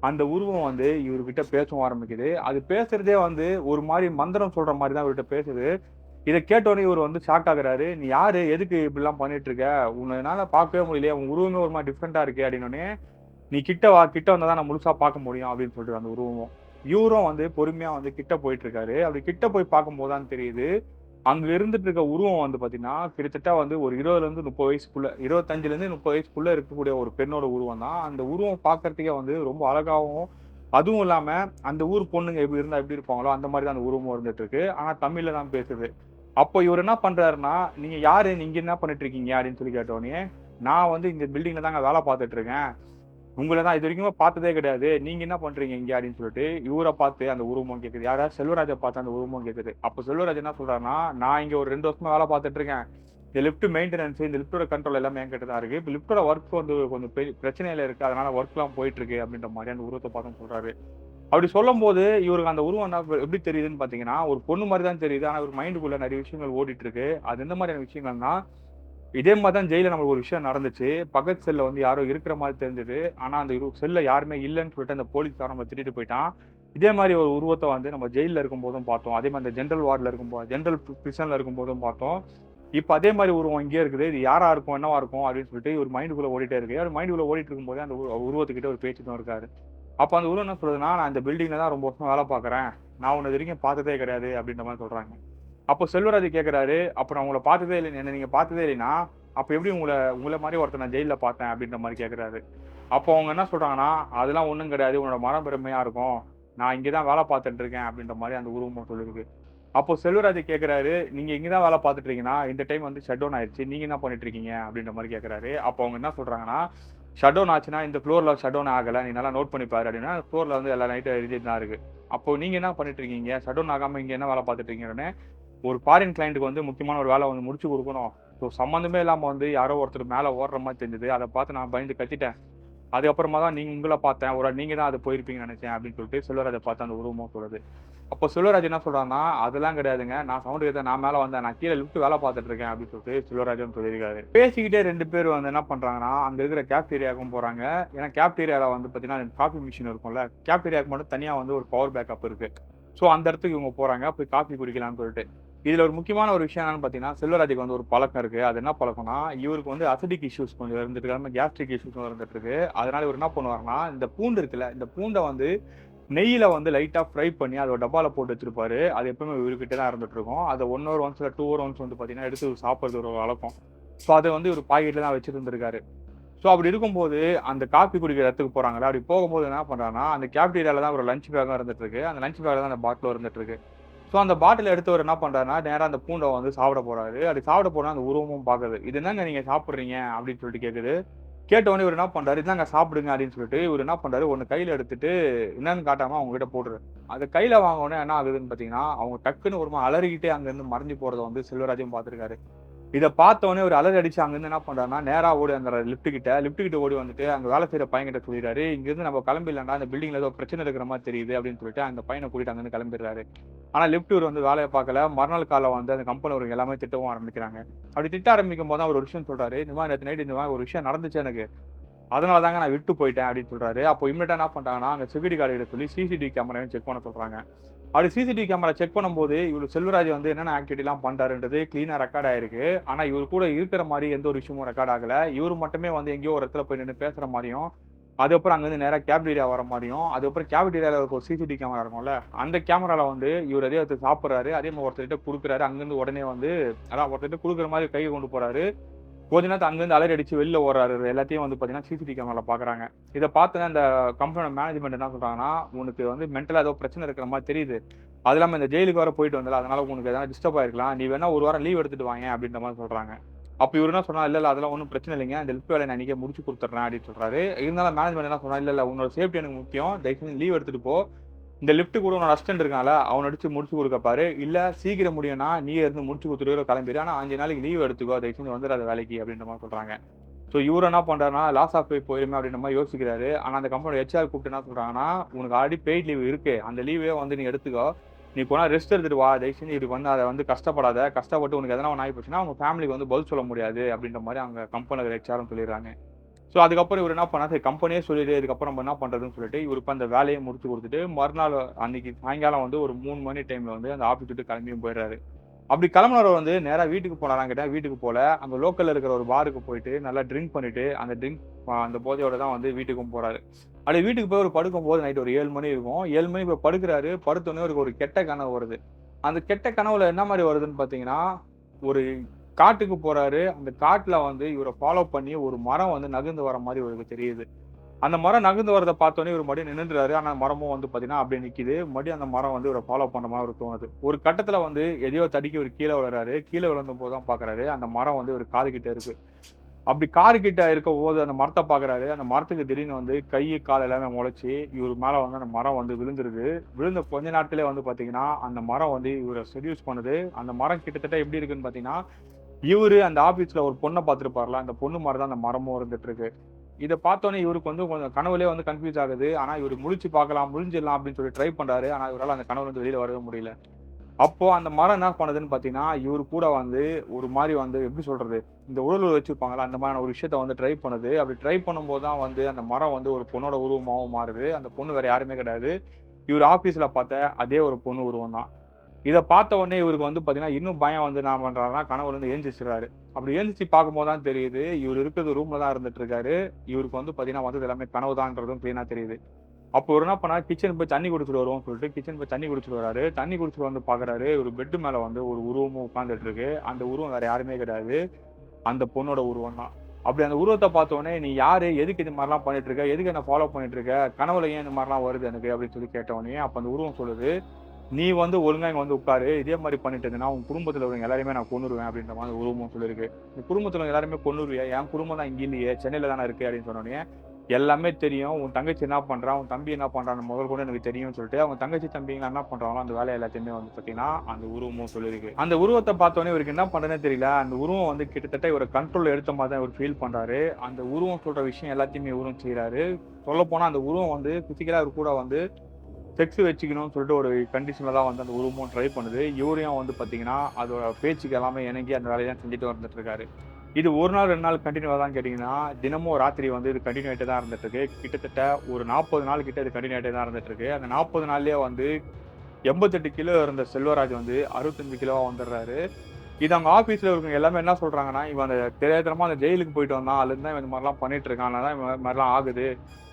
அந்த உருவம் வந்து இவர்கிட்ட பேசவும் ஆரம்பிக்குது. அது பேசுறதே வந்து ஒரு மாதிரி மந்திரம் சொல்ற மாதிரி தான் இவர்கிட்ட பேசுது. இதை கேட்டோடனே இவர் வந்து ஷாக் ஆகுறாரு. நீ யாரு, எதுக்கு இப்படிலாம் பண்ணிட்டு இருக்க, உன்னால பார்க்கவே முடியலையே, உன் உருவமே ஒரு மாதிரி டிஃப்ரெண்டா இருக்கு அப்படின்னோடனே, நீ கிட்ட வா, கிட்ட வந்தா தான் நான் முழுசா பார்க்க முடியும் அப்படின்னு சொல்லிட்டு அந்த உருவம். இவரும் வந்து பொறுமையா வந்து கிட்ட போயிட்டு இருக்காரு. அப்படி கிட்ட போய் பார்க்கும்போது தான் தெரியுது, அங்க இருந்துட்டு இருக்க உருவம் வந்து பாத்தீங்கன்னா கிட்டத்தட்ட வந்து ஒரு 20ல இருந்து 30 வயசுக்குள்ள, 25ல இருந்து 30 வயசுக்குள்ள இருக்கக்கூடிய ஒரு பெண்ணோட உருவம் தான். அந்த உருவம் பார்க்கறதுக்கே வந்து ரொம்ப அழகாவும், அதுவும் இல்லாம அந்த ஊர் பொண்ணுங்க எப்படி இருந்தா எப்படி இருப்பாங்களோ அந்த மாதிரி தான் அந்த உருவம் இருந்துட்டு இருக்கு. ஆனா தமிழ்ல தான் பேசுது. அப்போ இவர் என்ன பண்றாருன்னா, "நீங்க யாரு? நீங்க என்ன பண்ணிட்டு இருக்கீங்க?" அப்படின்னு சொல்லி கேட்டோனே, "நான் வந்து இந்த பில்டிங்ல தாங்க வேலை பார்த்துட்டு இருக்கேன். உங்கள தான் இதுவரைக்குமே பார்த்ததே கிடையாது. நீங்க என்ன பண்றீங்க இங்க?" அப்படின்னு சொல்லிட்டு இவர பார்த்து அந்த உருவமும் கேட்குது. யார? செல்வராஜ பார்த்து அந்த உருவமும் கேட்குது. அப்போ செல்வராஜ் என்ன சொல்றாருன்னா, "நான் இங்க ஒரு 2 வருஷமா வேலை பார்த்துட்டு இருக்கேன். இந்த லிஃப்ட் மெயின்டனன்ஸ், இந்த லிஃப்ட்டோட கண்ட்ரோல் எல்லாமே என்கிட்ட தான் இருக்கு. இப்ப லிஃப்ட்டோட ஒர்க் வந்து கொஞ்சம் பிரச்சனையில இருக்கு. அதனால ஒர்க்லாம் போயிட்டு இருக்கு." அப்படின்ற மாரி அந்த உருவத்த பார்த்தும் சொல்றாரு. அப்படி சொல்லும்போது, இவருக்கு அந்த உருவம் என்ன எப்படி தெரியுதுன்னு பார்த்தீங்கன்னா, ஒரு பொண்ணு மாரி தான் தெரியுது. ஆனா, இவர் மைண்டுக்குள்ள நெறைய விஷயங்கள் ஓடிட்டு இருக்கு. அது எந்த மாரியான விஷயங்கள்னா, இதே மாரி தான் ஜெயில்ல நம்மளுக்கு ஒரு விஷயம் நடந்துச்சு. பக்கத்து செல்ல வந்து யாரோ இருக்கிற மாரி தெரிஞ்சது. ஆனா, அந்த செல்ல யாருமே இல்லன்னு சொல்லிட்டு அந்த போலீஸ்காரன் நம்மள திருடிட்டு போயிட்டான். இதே மாரி ஒரு உருவத்த வந்து நம்ம ஜெயில்ல இருக்கும்போதும் பார்த்தோம். அதே மாரி இந்த ஜெனரல் வார்ட்ல இருக்கும்போது ஜெனரல் பிரிசன்ல இருக்கும்போதும் பார்த்தோம். இப்ப அதே மாரி உருவம் இங்கேயே இருக்குது. இது யாரா இருக்கும்? என்னவா இருக்கும்? அப்படின்னு சொல்லிட்டு இவர் மைண்டுக்குள்ள ஓடிட்டே இருக்கு. அவர் மைண்டுக்குள்ள ஓடிட்டு இருக்கும்போதே அந்த உருவத்துக்கிட்ட ஒரு பேச்சு தான் இருக்காரு. அப்ப அந்த உருவம் என்ன சொல்லுதுன்னா, "நான் இந்த பில்டிங்ல தான் ரொம்ப வருஷமா வேலை பார்க்குறேன். நான் உன்ன இதுவரைக்கும் பார்த்ததே கிடையாது." அப்படின்ற மாரி சொல்றாங்க. அப்போ செல்வராஜ் கேட்கிறாரு, "அப்ப நான் உங்கள பார்த்ததே இல்ல என்ன நீங்க பார்த்ததே இல்லைன்னா, அப்ப எப்படி உங்கள மாரி ஒருத்தன நான் ஜெயில்ல பார்த்தேன்?" அப்படின்ற மாரி கேட்கிறாரு. அப்போ அவங்க என்ன சொல்றாங்கன்னா, "அதெல்லாம் ஒண்ணும் கிடையாது. உன்னோட மனம் பெருமையா இருக்கும். நான் இங்க தான் வேலை பார்த்துட்டு இருக்கேன்." அப்படின்ற மாரி அந்த உருவமும் சொல்லிருக்கு. அப்போ செல்வராஜ் கேட்கிறாரு, "நீங்க இங்க தான் வேலை பார்த்துட்டு இருக்கீங்கன்னா, இந்த டைம் வந்து ஷட் டவுன் ஆயிருச்சு. நீங்க என்ன பண்ணிட்டு இருக்கீங்க?" அப்படின்ற மாரி கேட்கிறாரு. அப்போ அவங்க என்ன சொல்றாங்கன்னா, "ஷட் டவுன் ஆச்சுன்னா, இந்த ஃப்ளோர்ல ஷட் டவுன் ஆகல. நீ நல்லா நோட் பண்ணி பாரு." அப்படின்னா, ஃப்ளோர்ல வந்து எல்லா லைட்டும் எரிஞ்சுட்டு தான் இருக்கு. அப்போ நீங்க என்ன பண்ணிட்டு இருக்கீங்க? ஷட் டவுன் ஆகாம இங்க என்ன வேலை பார்த்துட்டு இருக்கீங்கன்னு, ஒரு ஃபாரின் கிளையன்ட்க்கு வந்து முக்கியமான ஒரு வேலை வந்து முடிச்சு குடுக்கணும். ஸோ சம்மந்தமே இல்லாம வந்து யாரோ ஒருத்தர் மேல ஓடுற மாரி தெரிஞ்சது. அத பார்த்து நான் பயந்து கத்திட்டேன். அதுக்கப்புறமா தான் உங்கள பார்த்தேன். ஒரு வேள நீங்க தான் அது போயிருப்பீங்கன்னு நெனச்சேன்." அப்படின்னு சொல்லிட்டு செல்வராஜ பார்த்து அந்த உருவமும் சொல்லுது. அப்போ செல்வராஜ் என்ன சொல்றாருன்னா, "அதெல்லாம் கிடையாதுங்க. நான் சவுண்ட் கேட்டேன். நான் மேல வந்தேன். நான் கீழ லிஃப்ட் வேல பார்த்துட்டு இருக்கேன்." அப்படின்னு சொல்லிட்டு செல்வராஜும் சொல்லியிருக்காரு. பேசிக்கிட்டே 2 பேரும் வந்து என்ன பண்றாங்கன்னா, அங்க இருக்கிற கேஃப்டீரியாவுக்கும் போறாங்க. ஏன்னா கேஃப்டீரியால வந்து பார்த்தீங்கன்னா, காஃபி மிஷின் இருக்கும்ல. கேஃப்டீரியாவுக்கு மட்டும் தனியா வந்து ஒரு பவர் பேக்கப் இருக்கு. ஸோ அந்த இடத்துக்கு இவங்க போறாங்க. போய் காஃபி குடிக்கலாம்னு சொல்லிட்டு. இதுல ஒரு முக்கியமான ஒரு விஷயம் என்னன்னு பார்த்தீங்கன்னா, செல்வராஜுக்கு வந்து ஒரு பழக்கம் இருக்கு. அது என்ன பழக்கம்னா, இவருக்கு வந்து அசிடிக் இஷ்யூஸ் கொஞ்சம் இருந்துட்டு இருக்கு. கேஸ்ட்ரிக் இஷ்யூஸும் இருந்துட்டு இருக்கு. அதனால இவரு என்ன பண்ணுவாருன்னா, இந்த பூண்டு இருக்குல்ல, இந்த பூண்ட வந்து நெய்யில வந்து லைட்டா ஃப்ரை பண்ணி அத ஒரு டப்பால போட்டு வச்சிருப்பாரு. அது எப்பவுமே இவருகிட்ட தான் இருந்துட்டு இருக்கும். அத 1 ஹவர் ஒன்ஸ் இல்ல 2 ஹவர் ஒன்ஸ் வந்து பார்த்தீங்கன்னா, எடுத்து இவரு சாப்பிடுறது ஒரு வழக்கம். ஸோ அத வந்து இவரு பாக்கெட்ல தான் வச்சிருந்திருக்காரு. ஸோ அப்படி இருக்கும்போது, அந்த காப்பி குடிக்கிற இடத்துக்கு போறாங்கல்ல, அப்படி போகும்போது என்ன பண்றாருன்னா, அந்த கேஃப்டீரியால தான் ஒரு லஞ்ச் பேக்கும் இருந்துட்டு இருக்கு. அந்த லஞ்ச் பேக்ல தான் அந்த பாட்டிலும் இருந்துட்டு இருக்கு. ஸோ அந்த பாட்டில எடுத்தவரு என்ன பண்றாருன்னா, நேரா அந்த பூண்ட வந்து சாப்பிட போறாரு. அப்படி சாப்பிட போனா அந்த உருவமும் பாக்குது. "இது என்னங்க நீங்க சாப்பிடுறீங்க?" அப்படின்னு சொல்லிட்டு கேட்குது. கேட்ட உடனே இவரு என்ன பண்றாரு, "இந்தாங்க சாப்பிடுங்க" அப்படின்னு சொல்லிட்டு இவரு என்ன பண்றாரு, ஒண்ணு கையில எடுத்துட்டு என்னன்னு காட்டாம அவங்க கிட்ட போடுறாரு. அத கையில வாங்குன உடனே என்ன ஆகுதுன்னு பார்த்தீங்கன்னா, அவங்க டக்குன்னு ஒரு அலறிக்கிட்டே அங்கருந்து மறைஞ்சு போறத வந்து செல்வராஜும் பார்த்திருக்காரு. இத பார்த்த உடனே ஒரு அலறி அடிச்சு அங்கருந்து என்ன பண்றாருன்னா, நேரா ஓடி அந்த லிஃப்ட் கிட்ட ஓடி வந்துட்டு, அங்க வேலை செய்ற பையன்கிட்ட சொல்லிறாரு, "இங்கிருந்து நம்ம கிளம்பிடலாம்டா. இந்த பில்டிங்ல ஏதோ பிரச்சனை இருக்கிற மாரி தெரியுது" அப்படின்னு சொல்லிட்டு அந்த பையன கூட்டிட்டு அங்கருந்து கிளம்பிடுறாரு. ஆனா லிஃப்ட் இவரு வந்து வேலைய பார்க்கல. மறுநாள் காலைல வந்து அந்த கம்பெனிவருங்க எல்லாமே திட்டவும் ஆரம்பிக்கிறாங்க. அப்படி திட்ட ஆரம்பிக்கும்போது தான் அவர் ஒரு விஷயம் சொல்றாரு. "இந்த மாரி நேத்து நைட் இந்த மாரி ஒரு விஷயம் நடந்துச்சு எனக்கு. அதனால தாங்க நான் விட்டு போயிட்டேன்" அப்படின்னு சொல்றாரு. அப்போ இம்மீடியட்டா என்ன பண்றாங்கன்னா, அங்க செக்யூரிட்டி கார்டு கிட்ட சொல்லி சிசிடிவி கேமராவையும் செக் பண்ண சொல்றாங்க. அப்படி சிசிடிவி கேமரா செக் பண்ணும்போது, இவரு செல்வராஜ் வந்து என்னென்ன ஆக்டிவிட்டிலாம் பண்றாருன்றது கிளீனா ரெக்கார்ட் ஆயிருக்கு. ஆனா, இவரு கூட இருக்கிற மாரி எந்த ஒரு விஷயமும் ரெக்கார்ட் ஆகல. இவரு மட்டுமே வந்து எங்கேயோ ஒரு இடத்துல போய் நின்னு பேசுற மாரியும், அதுக்கப்புறம் அங்கருந்து நேரா கேஃப்டீரியா வர மாரியும், அதுக்கப்புறம் கேஃப்டீரியால இருக்க ஒரு சிசிடிவி கேமரா இருக்கும்ல, அந்த கேமரால வந்து இவரு எதையோ எடுத்து சாப்பிடுறாரு. அதே மாரி ஒருத்தர்கிட்ட குடுக்குறாரு. அங்கருந்து உடனே வந்து அதான் ஒருத்தர்கிட்ட குடுக்குற மாரி கைய கொண்டு போறாரு. கொஞ்ச நேரத்துல அங்கருந்து அலறி அடிச்சு வெளில ஓடுறாரு. எல்லாத்தையும் வந்து பார்த்தீங்கன்னா, சிசிடிவி கேமரால பார்க்குறாங்க. இத பார்த்தோனே அந்த கம்பெனியோட மேனேஜ்மெண்ட் என்ன சொல்றாங்கன்னா, "உனக்கு வந்து மென்டலா ஏதோ பிரச்சனை இருக்கிற மாரி தெரியுது. அது இல்லாம இந்த ஜெயிலுக்கு வேற போயிட்டு வந்தல்ல, அதனால உனக்கு எதனா டிஸ்டர்ப் ஆயிருக்கலாம். நீ வேணா 1 வாரம் லீவ் எடுத்துட்டு வாயேன்" அப்படின்ற மாரி சொல்றாங்க. அப்ப இவரு என்ன சொன்னாரு, "இல்ல, இல்ல அதெல்லாம் ஒண்ணும் பிரச்சனை இல்லைங்க. இந்த லிஃப்ட் வேலைய நான் இன்னைக்கே முடிச்சு குடுத்துடுறேன்" அப்படின்னு சொல்றாரு. இருந்தாலும் மேனேஜ்மெண்ட் என்ன சொன்னாரு, "இல்ல, இல்ல உன்னோட சேஃப்டி எனக்கு முக்கியம். தயவு செஞ்சு லீவ் எடுத்துட்டு போ. இந்த லிஃப்ட் கூட உன்னோட அசிஸ்டன்ட் இருக்கான்ல, அவன வச்சு முடிச்சு குடுக்க பாரு. இல்ல சீக்கிரம் முடியும்னா, நீயே இருந்து முடிச்சு குடுத்துட்டு கிளம்பிரு. ஆனா 5 நாளைக்கு லீவ் எடுத்துக்கோ. தயவு செஞ்சு வந்துடாத வேலைக்கு" அப்படின்ற மாரி சொல்றாங்க. ஸோ இவரு என்ன பண்றாருன்னா, லாஸ் ஆஃப் பே போயிருமே அப்படின்ற மாரி யோசிக்கிறாரு. ஆனா அந்த கம்பெனியோட ஹெச்ஆர் கூப்பிட்டு என்ன சொல்றாங்கன்னா, "உனக்கு ஆல்ரெடி பெய்ட் லீவ் இருக்கு. அந்த லீவே வந்து நீ எடுத்துக்கோ. நீ கொஞ்ச நாள் ரெஸ்ட் எடுத்துட்டு வா. தயவு செஞ்சு இதுக்கு வந்து அத வந்து கஷ்டப்படாத. கஷ்டப்பட்டு உனக்கு எதனா ஒண்ணு ஆயி போச்சுன்னா, உங்க ஃபேமிலிக்கு வந்து பதில் சொல்ல முடியாது" அப்படின்ற மாரி அவங்க கம்பெனியோட ஹெச்ஆரும் சொல்லிடுறாங்க. ஸோ அதுக்கப்புறம் இவரு என்ன பண்ணாரு, சரி கம்பெனியே சொல்லிடுது. இதுக்கப்புறம் நம்ம என்ன பண்றதுன்னு சொல்லிட்டு, இவரு இப்ப அந்த வேலைய முடிச்சு குடுத்துட்டு, மறுநாள் அன்னைக்கு சாயங்காலம் வந்து ஒரு 3 மணி டைம்ல வந்து அந்த ஆஃபீஸ் விட்டு கிளம்பியும் போயிடுறாரு. அப்படி கிளம்புனவரு வந்து நேரா வீட்டுக்கு போனாரான்னு கேட்டா, வீட்டுக்கு போல. அங்க லோக்கல்ல இருக்கிற ஒரு பாருக்கு போயிட்டு, நல்லா ட்ரிங்க் பண்ணிட்டு, அந்த போதையோட தான் வந்து வீட்டுக்கும் போறாரு. அப்படியே வீட்டுக்கு போய் அவரு படுக்கும்போது நைட் ஒரு 7 மணி இருக்கும். 7 மணிக்கு போய் படுக்குறாரு. படுத்தோனே அவருக்கு ஒரு கெட்ட கனவு வருது. அந்த கெட்ட கனவுல என்ன மாரி வருதுன்னு பார்த்தீங்கன்னா, ஒரு காட்டுக்கு போறாரு. அந்த காட்டுல வந்து இவர ஃபாலோ பண்ணி ஒரு மரம் வந்து நகர்ந்து வர மாரி இவருக்கு தெரியுது. அந்த மரம் நகர்ந்து வரத பார்த்தோனே இவரு மறுபடியும் நின்னுடுறாரு. ஆனா மரமும் வந்து பார்த்தீங்கன்னா, அப்படியே நிக்குது. மறுபடியும் அந்த மரம் வந்து இவர ஃபாலோ பண்ற மாரி அவருக்கு தோணுது. ஒரு கட்டத்துல வந்து எதையோ தடுக்கி இவரு கீழ விழுறாரு. கீழ விழுந்தபோது தான் பார்க்குறாரு, அந்த மரம் வந்து இவரு காது கிட்ட இருக்கு. அப்படி காது கிட்ட இருக்கும்போது அந்த மரத்த பார்க்குறாரு. அந்த மரத்துக்கு திடீர்னு வந்து கை, கால் எல்லாமே முளைச்சு, இவரு மேல வந்து அந்த மரம் வந்து விழுந்துருது. விழுந்த கொஞ்ச நேரத்திலே வந்து பார்த்தீங்கன்னா, அந்த மரம் வந்து இவர செட்யூஸ் பண்ணுது. அந்த மரம் கிட்டத்தட்ட எப்படி இருக்குன்னு பார்த்தீங்கன்னா, இவரு அந்த ஆபீஸ்ல ஒரு பொண்ண பார்த்திருப்பார்ல, அந்த பொண்ணு மாரி தான் அந்த மரமும் இருந்துட்டு இருக்கு. இத பார்த்தோனே இவருக்கு வந்து கொஞ்சம் கனவுலயே வந்து கன்ஃப்யூஸ் ஆகுது. ஆனா இவரு முழிச்சு பார்க்கலாம், முழிஞ்சிடலாம் அப்படின்னு சொல்லி ட்ரை பண்றாரு. ஆனா இவரால அந்த கனவுலருந்து வெளில வரவே முடியல. அப்போ அந்த மரம் என்ன பண்ணுதுன்னு பார்த்தீங்கன்னா, இவரு கூட வந்து ஒரு மாரி வந்து எப்படி சொல்றது? இந்த உடல் வச்சிருப்பாங்கல்ல, அந்த மாரியான ஒரு விஷயத்த வந்து ட்ரை பண்ணுது. அப்படி ட்ரை பண்ணும்போது தான் வந்து அந்த மரம் வந்து ஒரு பொண்ணோட உருவமாவும் மாறுது. அந்த பொண்ணு வேற யாருமே கிடையாது. இவரு ஆபீஸ்ல பார்த்த அதே ஒரு பொண்ணு உருவம் தான். இத பார்த்த உடனே இவருக்கு வந்து பார்த்தீங்கன்னா, இன்னும் பயம் வந்து என்ன பண்றாருன்னா, கனவுலருந்து எந்திரிச்சுறாரு. அப்படி எந்திரிச்சு பார்க்கும்போது தான் தெரியுது, இவரு இருக்கிறது ரூம்ல தான் இருந்துட்டு இருக்காரு. இவருக்கு வந்து பார்த்தீங்கன்னா, வந்தது எல்லாமே கனவு தான்றதும் கிளீனா தெரியுது. அப்போ இவரு என்ன பண்ணாரு, கிச்சன் போய் தண்ணி குடிச்சிட்டு வருவோம்ன்னு சொல்லிட்டு, கிச்சன் போய் தண்ணி குடிச்சிட்டு வராரு. தண்ணி குடிச்சிட்டு வந்து பார்க்குறாரு, இவரு பெட் மேல வந்து ஒரு உருவமும் உட்கார்ந்துட்டு இருக்கு. அந்த உருவம் வேற யாருமே கிடையாது. அந்த பொண்ணோட உருவம் தான். அப்படி அந்த உருவத்த பார்த்தோனே, "நீ யாரு? எதுக்கு இது மாரிலாம் பண்ணிட்டு இருக்க? எதுக்கு என்ன ஃபாலோ பண்ணிட்டு இருக்க? கனவுல ஏன் இந்த மாரிலாம் வருது எனக்கு?" அப்படின்னு சொல்லி கேட்டவுடனே, அப்ப அந்த உருவம் சொல்லுது, "நீ வந்து ஒழுங்கா இங்க வந்து உட்காரு. இதே மாரி பண்ணிட்டு இருந்தேன்னா, உன் குடும்பத்துல உள்ளவங்க எல்லாரையுமே நான் கொன்னுருவேன்." அப்படின்ற மாரி உருவமும் சொல்லியிருக்கு. "இந்த குடும்பத்துல உள்ளவங்க எல்லாரையுமே கொன்னுருவியா? என் குடும்பம் தான் இங்க இல்லையே, சென்னையில தானே இருக்கு." அப்படின்னு சொன்னோனே, "எல்லாமே தெரியும். உன் தங்கச்சி என்ன பண்றா? உன் தம்பி என்ன பண்றான்னு முதல் கொண்டு எனக்கு தெரியும்னு" சொல்லிட்டு, அவங்க தங்கச்சி, தம்பிங்கலாம் என்ன பண்றாங்களோ, அந்த வேலைய எல்லாத்தையுமே வந்து பார்த்தீங்கன்னா, அந்த உருவமும் சொல்லியிருக்கு. அந்த உருவத்த பார்த்தோனே இவருக்கு என்ன பண்றதுன்னே தெரியல. அந்த உருவம் வந்து கிட்டத்தட்ட இவர கண்ட்ரோல்ல எடுத்த மாரி தான் இவரு ஃபீல் பண்றாரு. அந்த உருவம் சொல்ற விஷயம் எல்லாத்தையுமே இவரும் செய்றாரு. சொல்லப்போனா அந்த உருவம் வந்து பிசிக்கலா இவரு கூட வந்து செக்ஸ் வச்சுக்கணும்னு சொல்லிட்டு ஒரு கண்டிஷன்ல தான் வந்து அந்த உருவமும் ட்ரை பண்ணுது. இவரையும் வந்து பார்த்தீங்கன்னா, அதோட பேச்சுக்கு எல்லாமே இணங்கி அந்த வேலைய தான் செஞ்சுட்டு வந்துட்டு இருக்காரு. இது 1 நாள், 2 நாள் கன்டினியூவா தான் கேட்டீங்கன்னா, தினமும் ராத்திரி வந்து இது கன்டினியூ ஆயிட்டே தான் இருந்துட்டு இருக்கு. கிட்டத்தட்ட ஒரு 40 நாள் கிட்ட இது கன்டினியூ ஆயிட்டே தான் இருந்துட்டு இருக்கு. அந்த 40 நாள்லயே வந்து 88 கிலோ இருந்த செல்வராஜ் வந்து 65 கிலோவா வந்துடுறாரு. இது அவங்க ஆஃபீஸ்ல இருக்கவங்க எல்லாமே என்ன சொல்றாங்கன்னா, "இவன் அந்த தெரியாத்தனமா அந்த ஜெயிலுக்கு போயிட்டு வந்தான். அதுலருந்து தான் இவன் இந்த மாரிலாம் பண்ணிட்டு இருக்கான். அதனால தான் இவன் மாரிலாம் ஆகுது.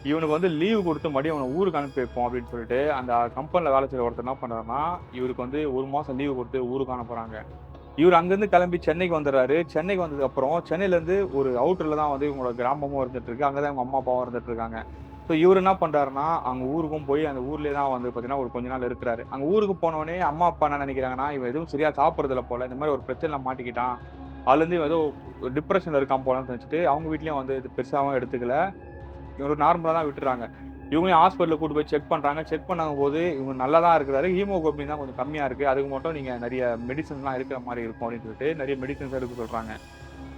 இவனுக்கு வந்து லீவ் குடுத்து மறுபடியும் அவன ஊருக்கு அனுப்பி வைப்போம்." அப்படின்னு சொல்லிட்டு அந்த கம்பெனில வேலை செய்ற ஒருத்தர் என்ன பண்றாருன்னா, இவருக்கு வந்து 1 மாசம் லீவ் குடுத்து ஊருக்கு அனுப்புறாங்க. இவரு அங்கருந்து கிளம்பி சென்னைக்கு வந்துடுறாரு. சென்னைக்கு வந்ததுக்கப்புறம் சென்னையிலருந்து ஒரு அவுட்டர்ல தான் வந்து இவங்களோட கிராமமும் இருந்துட்டு இருக்கு. அங்க தான் இவங்க அம்மா, அப்பாவும் இருந்துட்டு இருக்காங்க. ஸோ இவரு என்ன பண்றாருன்னா, அங்க ஊருக்கும் போய் அந்த ஊர்லயே தான் வந்து பார்த்தீங்கன்னா, ஒரு கொஞ்ச நாள் இருக்கிறாரு. அங்க ஊருக்கு போனோனே அம்மா, அப்பா என்ன நெனைக்கிறாங்கன்னா, இவன் எதுவும் சரியா சாப்பிடுறதில்ல போல. இந்த மாரி ஒரு பிரச்சனையில மாட்டிக்கிட்டான். அதுலருந்து இவன் ஏதோ டிப்ரஷன்ல இருக்கான் போலன்னு நெனச்சுட்டு, அவங்க வீட்லயும் வந்து இது பெருசாவும் எடுத்துக்கல. ஒரு நார்மலா தான் விட்டுறாங்க. இவங்களையும் ஹாஸ்பிட்டல்ல கூட்டு போய் செக் பண்றாங்க. செக் பண்ணும்போது இவங்க நல்லா தான் இருக்கிறாரு. ஹீமோகுளோபின் தான் கொஞ்சம் கம்மியா இருக்கு. அதுக்கு மட்டும் நீங்க நெறைய மெடிசின்ஸ்லாம் எடுக்கிற மாரி இருக்கும் அப்படின்னு சொல்லிட்டு, நெறைய மெடிசின்ஸ் எடுக்க சொல்றாங்க.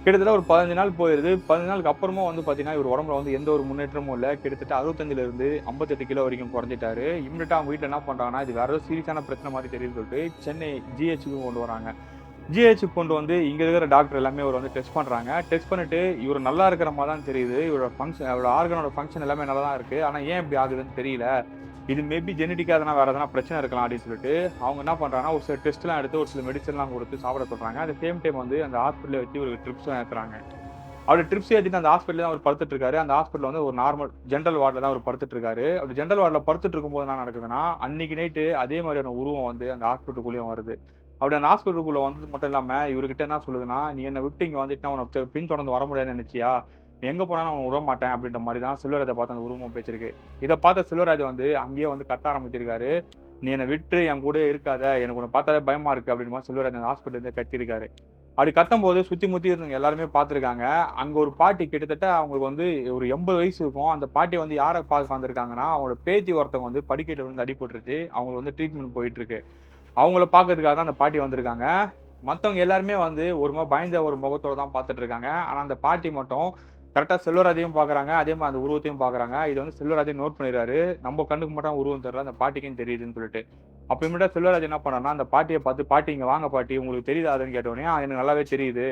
கிட்டத்தட்ட ஒரு 15 நாள் போயிருது. 15 நாளுக்கு அப்புறமும் வந்து பார்த்தீங்கன்னா, இவர் உடம்புல வந்து எந்த ஒரு முன்னேற்றமும் இல்ல. கிட்டத்தட்ட 65ல இருந்து 58 கிலோ வரைக்கும் குறைஞ்சுட்டாரு. இம்மீடியட்டா அவங்க வீட்ல என்ன பண்றாங்கன்னா, இது வேற ஏதோ சீரியஸான பிரச்சனை மாரி தெரியுதுன்னு சொல்லிட்டு, சென்னை ஜிஹெச்சுக்கு கொண்டு வராங்க. ஜிஹெச்சுக்கு கொண்டு வந்து இங்க இருக்கிற டாக்டர் எல்லாமே இவர வந்து டெஸ்ட் பண்றாங்க. டெஸ்ட் பண்ணிட்டு இவரு நல்லா இருக்கிற மாரி தான் தெரியுது. இவரோட அவரோட ஆர்கனோட ஃபங்ஷன் எல்லாமே நல்லா தான் இருக்கு. ஆனா ஏன் இப்படி ஆகுதுன்னு தெரியல. இது மேபி ஜெனடிக்கா எதனா வேற எதனா பிரச்சனை இருக்கலாம் அப்படின்னு சொல்லிட்டு, அவங்க என்ன பண்றாங்கன்னா, ஒரு சில டெஸ்ட்லாம் எடுத்து ஒரு சில மெடிசின்லாம் குடுத்து சாப்பிட சொல்றாங்க. அட் த சேம் டைம் வந்து அந்த ஹாஸ்பிட்டல்ல வச்சு இவருக்கு ட்ரிப்ஸும் ஏத்துறாங்க. அவரு ட்ரிப்ஸ் ஏத்திட்டு அந்த ஹாஸ்பிட்டல்ல தான் அவரு படுத்துட்டு இருக்காரு. அந்த ஹாஸ்பிட்டல்ல வந்து ஒரு நார்மல் ஜெனரல் வார்ட்ல தான் அவரு படுத்துட்டு இருக்காரு. அப்படி ஜெனரல் வார்ட்ல படுத்துட்டு இருக்கும்போது என்ன நடக்குதுன்னா, அன்னைக்கு நைட்டு அதே மாரியான உருவம் வந்து அந்த ஹாஸ்பிட்டலுக்குள்ளேயும் வருது. அப்படி அந்த ஹாஸ்பிட்டலுக்குள்ள வந்தது மட்டும் இல்லாம, இவருகிட்ட என்ன சொல்லுதுன்னா, "நீ என்ன விட்டு இங்க வந்துட்டா உன்ன பின்தொடர்ந்து வர முடியாதுன்னு நெனச்சியா? நீ எங்க போனாலும் நான் உன்ன விடமாட்டேன்." அப்படின்ற மாரி தான் செல்வராஜ பார்த்து அந்த உருவமும் பேசியிருக்கு. இத பார்த்த செல்வராஜ் வந்து அங்கேயே வந்து கத்த ஆரம்பிச்சிருக்காரு. "நீ என்ன விட்டு என் கூடயே இருக்காத. எனக்கு உன்ன பார்த்தாலே பயமா இருக்கு." அப்படின்ற மாரி செல்வராஜ் அந்த ஹாஸ்பிட்டல்ல இருந்தே கத்தியிருக்காரு. அப்படி கத்தம்போது சுத்தி முத்தி இருந்தவங்க எல்லாருமே பார்த்துருக்காங்க. அங்க ஒரு பாட்டி கிட்டத்தட்ட அவங்களுக்கு வந்து ஒரு 80 வயசு இருக்கும். அந்த பாட்டி வந்து யார பார்க்க வந்திருக்காங்கன்னா, அவங்களோட பேத்தி ஒருத்தவங்க வந்து படிக்கட்டுல விழுந்து அடிபட்டுருச்சு. அவங்களுக்கு வந்து ட்ரீட்மெண்ட் போயிட்டு இருக்கு. அவங்கள பார்க்கறதுக்காக தான் அந்த பாட்டி வந்திருக்காங்க. மத்தவங்க எல்லாருமே வந்து ஒரு மாரி பயந்த ஒரு முகத்தோட தான் பார்த்துட்டு இருக்காங்க. ஆனா அந்த பாட்டி மட்டும் கரெக்ட்டா செல்வராஜையும் பார்க்குறாங்க. அதே மாரி அந்த உருவத்தையும் பார்க்குறாங்க. இது வந்து செல்வராஜே நோட் பண்ணிறாரு. நம்ம கண்ணுக்கு மட்டும் உருவம் தெரியல. அந்த பாட்டிக்கும் தெரியுதுன்னு சொல்லிட்டு. அப்புறமேட்டா செல்வராஜ் என்ன பண்ணாருன்னா, அந்த பாட்டிய பார்த்து, "பாட்டி இங்க வாங்க பாட்டி. உங்களுக்கு தெரியுதா அதுன்னு?" கேட்டவுடனே, எனக்கு நல்லாவே தெரியுது.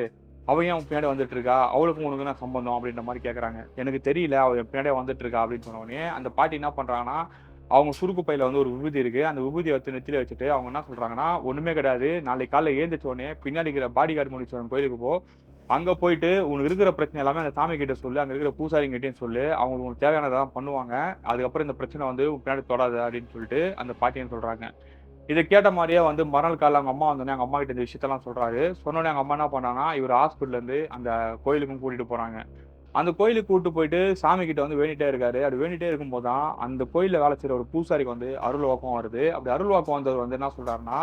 அவ ஏன் உன் பின்னாடி வந்துட்டு இருக்கா? அவளுக்கும் உனக்கும் என்ன சம்பந்தம்?" அப்படின்ற மாரி கேட்கறாங்க. "எனக்கு தெரியல. அவ என் பின்னாடியே வந்துட்டு இருக்கா." அப்படின்னு சொன்னவுடனே, அந்த பாட்டி என்ன பண்றாங்கன்னா, அவங்க சுருக்கு பையில வந்து ஒரு விபூதி இருக்கு. அந்த விபூதிய எடுத்து நெத்தியில வச்சுட்டு, அவங்க என்ன சொல்றாங்கன்னா, "ஒண்ணுமே கிடையாது. நாளைக்கு காலைல எழுந்திரிச்ச உடனே பின்னாடி இருக்கிற பாடிகார்ட் முனீஸ்வரன் கோயிலுக்கு போ. அங்க போயிட்டு உனக்கு இருக்கிற பிரச்சனை எல்லாமே அந்த சாமி கிட்ட சொல்லு. அங்க இருக்கிற பூசாரிங்ககிட்டயும் சொல்லு. அவங்க உனக்கு தேவையானதெல்லாம் பண்ணுவாங்க. அதுக்கப்புறம் இந்த பிரச்சனை வந்து உன் பின்னாடி தொடாது." அப்படின்னு சொல்லிட்டு அந்த பாட்டியும் சொல்றாங்க. இத கேட்ட மாரியே வந்து மறுநாள் காலைல அவங்க அம்மா வந்தோனே, அவங்க அம்மாகிட்ட இந்த விஷயத்தெல்லாம் சொல்றாரு. சொன்னோனே அவங்க அம்மா என்ன பண்ணாங்கன்னா, இவர ஹாஸ்பிட்டல்ல இருந்து அந்த கோயிலுக்கும் கூட்டிட்டு போறாங்க. அந்த கோயிலுக்கு கூட்டு போயிட்டு சாமி கிட்ட வந்து வேண்டிட்டே இருக்காரு. அப்படி வேண்டிட்டே இருக்கும்போது தான் அந்த கோயில்ல வேலை செய்ற ஒரு பூசாரிக்கு வந்து அருள் வாக்கம் வருது. அப்படி அருள் வாக்கம் வந்தவர் வந்து என்ன சொல்றாருன்னா,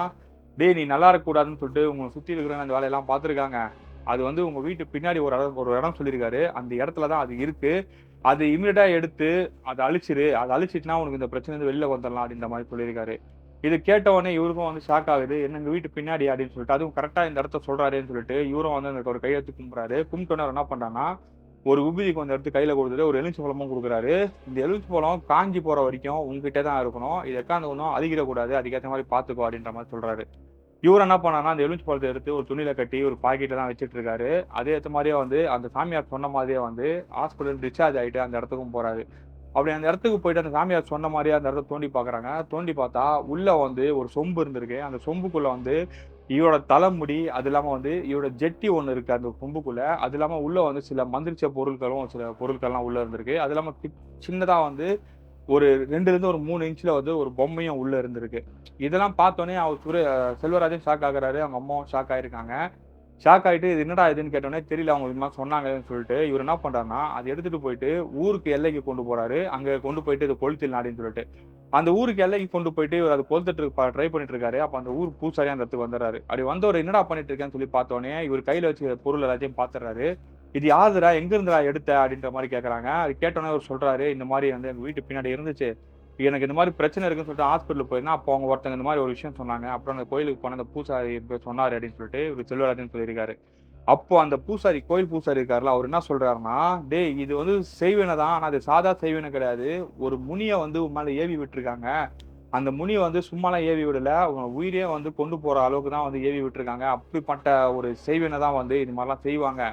"டேய் நீ நல்லா இருக்கக்கூடாதுன்னு சொல்லிட்டு உங்கள சுத்தி இருக்கிறவங்க அந்த வேலையெல்லாம் பார்த்துருக்காங்க. அது வந்து உங்க வீட்டு பின்னாடி ஒரு இடம் சொல்லியிருக்காரு. அந்த இடத்துல தான் அது இருக்கு. அது இம்மீடியட்டா எடுத்து அத அழிச்சிரு. அத அழிச்சிட்டுனா உனக்கு இந்த பிரச்சனையிலருந்து வெளில வந்துரலாம்." அப்படின்ற மாரி சொல்லியிருக்காரு. இது கேட்ட உடனே இவருக்கும் வந்து ஷாக் ஆகுது. "என்ன எங்க வீட்டு பின்னாடி?" அப்படின்னு சொல்லிட்டு. அதுவும் கரெக்ட்டா இந்த இடத்த சொல்றாரேன்னு சொல்லிட்டு இவரும் வந்து அந்த ஒரு கையெடுத்து கும்பிடுறாரு. கும்பிட்டோனே அவர் என்ன பண்றாருன்னா, ஒரு விபூதி கொஞ்சம் எடுத்து கையில குடுத்துட்டு, ஒரு எலுமிச்சை பழமும் குடுக்குறாரு. "இந்த எலுமிச்சை பழம் காய்ஞ்சு போற வரைக்கும் உன்கிட்ட தான் இருக்கணும். இத எக்காந்து கொண்டும் அழுகிடக்கூடாது. அதுக்கேத்த மாரி பார்த்துக்கோ" அப்படின்ற மாரி சொல்றாரு. இவரு என்ன பண்ணாருன்னா, அந்த எலுமிச்சை பழத்த எடுத்து ஒரு துணியில கட்டி ஒரு பாக்கெட்ல தான் வச்சுட்டு இருக்காரு. அதே ஏத்த மாரியே வந்து அந்த சாமியார் சொன்ன மாதிரியே வந்து ஹாஸ்பிட்டல் டிஸ்சார்ஜ் ஆயிட்டு அந்த இடத்துக்கும் போறாரு. அப்படி அந்த இடத்துக்கு போயிட்டு அந்த சாமியார் சொன்ன மாரியே அந்த இடத்த தோண்டி பார்க்குறாங்க. தோண்டி பார்த்தா, உள்ள வந்து ஒரு சொம்பு இருந்திருக்கு. அந்த சொம்புக்குள்ள வந்து இவரோட தலைமுடி, அது இல்லாம வந்து இவரோட ஜெட்டி ஒண்ணு இருக்கு அந்த சொம்புக்குள்ள. அது இல்லாம உள்ள வந்து சில மந்திரிச்ச பொருட்களும், சில பொருட்கள்லாம் உள்ள இருந்திருக்கு. அது இல்லாம சின்னதா வந்து ஒரு 2லிருந்து ஒரு 3 இன்ச்ல வந்து ஒரு பொம்மையும் உள்ள இருந்திருக்கு. இதெல்லாம் பார்த்தோனே அவர் செல்வராஜும் ஷாக் ஆகுறாரு. அவங்க அம்மாவும் ஷாக் ஆயிருக்காங்க. ஷாக் ஆயிட்டு, "இது என்னடா இதுன்னு?" கேட்டோனே, "தெரியல அவங்க இது மாரி சொன்னாங்கன்னு" சொல்லிட்டு, இவரு என்ன பண்றாருன்னா, அத எடுத்துட்டு போயிட்டு ஊருக்கு எல்லைக்கு கொண்டு போறாரு. அங்க கொண்டு போயிட்டு இத கொளுத்திடலாம் அப்படின்னு சொல்லிட்டு. அந்த ஊருக்கு எல்லைக்கு கொண்டு போயிட்டு இவரு அத கொளுத்துறதுக்கு ட்ரை பண்ணிட்டு இருக்காரு. அப்ப அந்த ஊர் பூசாரி அந்த இடத்துக்கு வந்துடுறாரு. அப்படி வந்தவரு, "என்னடா பண்ணிட்டு இருக்கேன்னு?" சொல்லி பார்த்தோனே, இவரு கையில வச்சுருக்க பொருள் எல்லாத்தையும் பார்த்துடுறாரு. "இது யாருதுடா? எங்க இருந்துடா எடுத்த?" அப்படின்ற மாரி கேட்கறாங்க. அது கேட்டோனே அவரு சொல்றாரு, "இந்த மாரி வந்து எங்க வீட்டு பின்னாடி இருந்துச்சு. எனக்கு இந்த மாரி பிரச்சனை இருக்குன்னு சொல்லிட்டு ஹாஸ்பிட்டலுக்கு போயிருந்தேன். அப்போ அவங்க ஒருத்தங்க இந்த மாரி ஒரு விஷயம் சொன்னாங்க. அப்புறம் அந்த கோயிலுக்கு போனேன். அந்த பூசாரி இப்படி சொன்னாரு" அப்படின்னு சொல்லிட்டு இவரு செல்வராஜன் சொல்லியிருக்காரு. அப்போ அந்த பூசாரி, கோயில் பூசாரி இருக்கார்ல, அவரு என்ன சொல்றாருன்னா, "டேய் இது வந்து செய்வினை தான். ஆனா அது சாதா செய்வினை கிடையாது. ஒரு முனிய வந்து உன் மேல ஏவி விட்டுருக்காங்க. அந்த முனிய வந்து சும்மாலாம் ஏவி விடல. உன் உயிரையே வந்து கொண்டு போற அளவுக்கு தான் வந்து ஏவி விட்டுருக்காங்க. அப்படிப்பட்ட ஒரு செய்வினை தான் வந்து இது மாரிலாம் செய்வாங்க.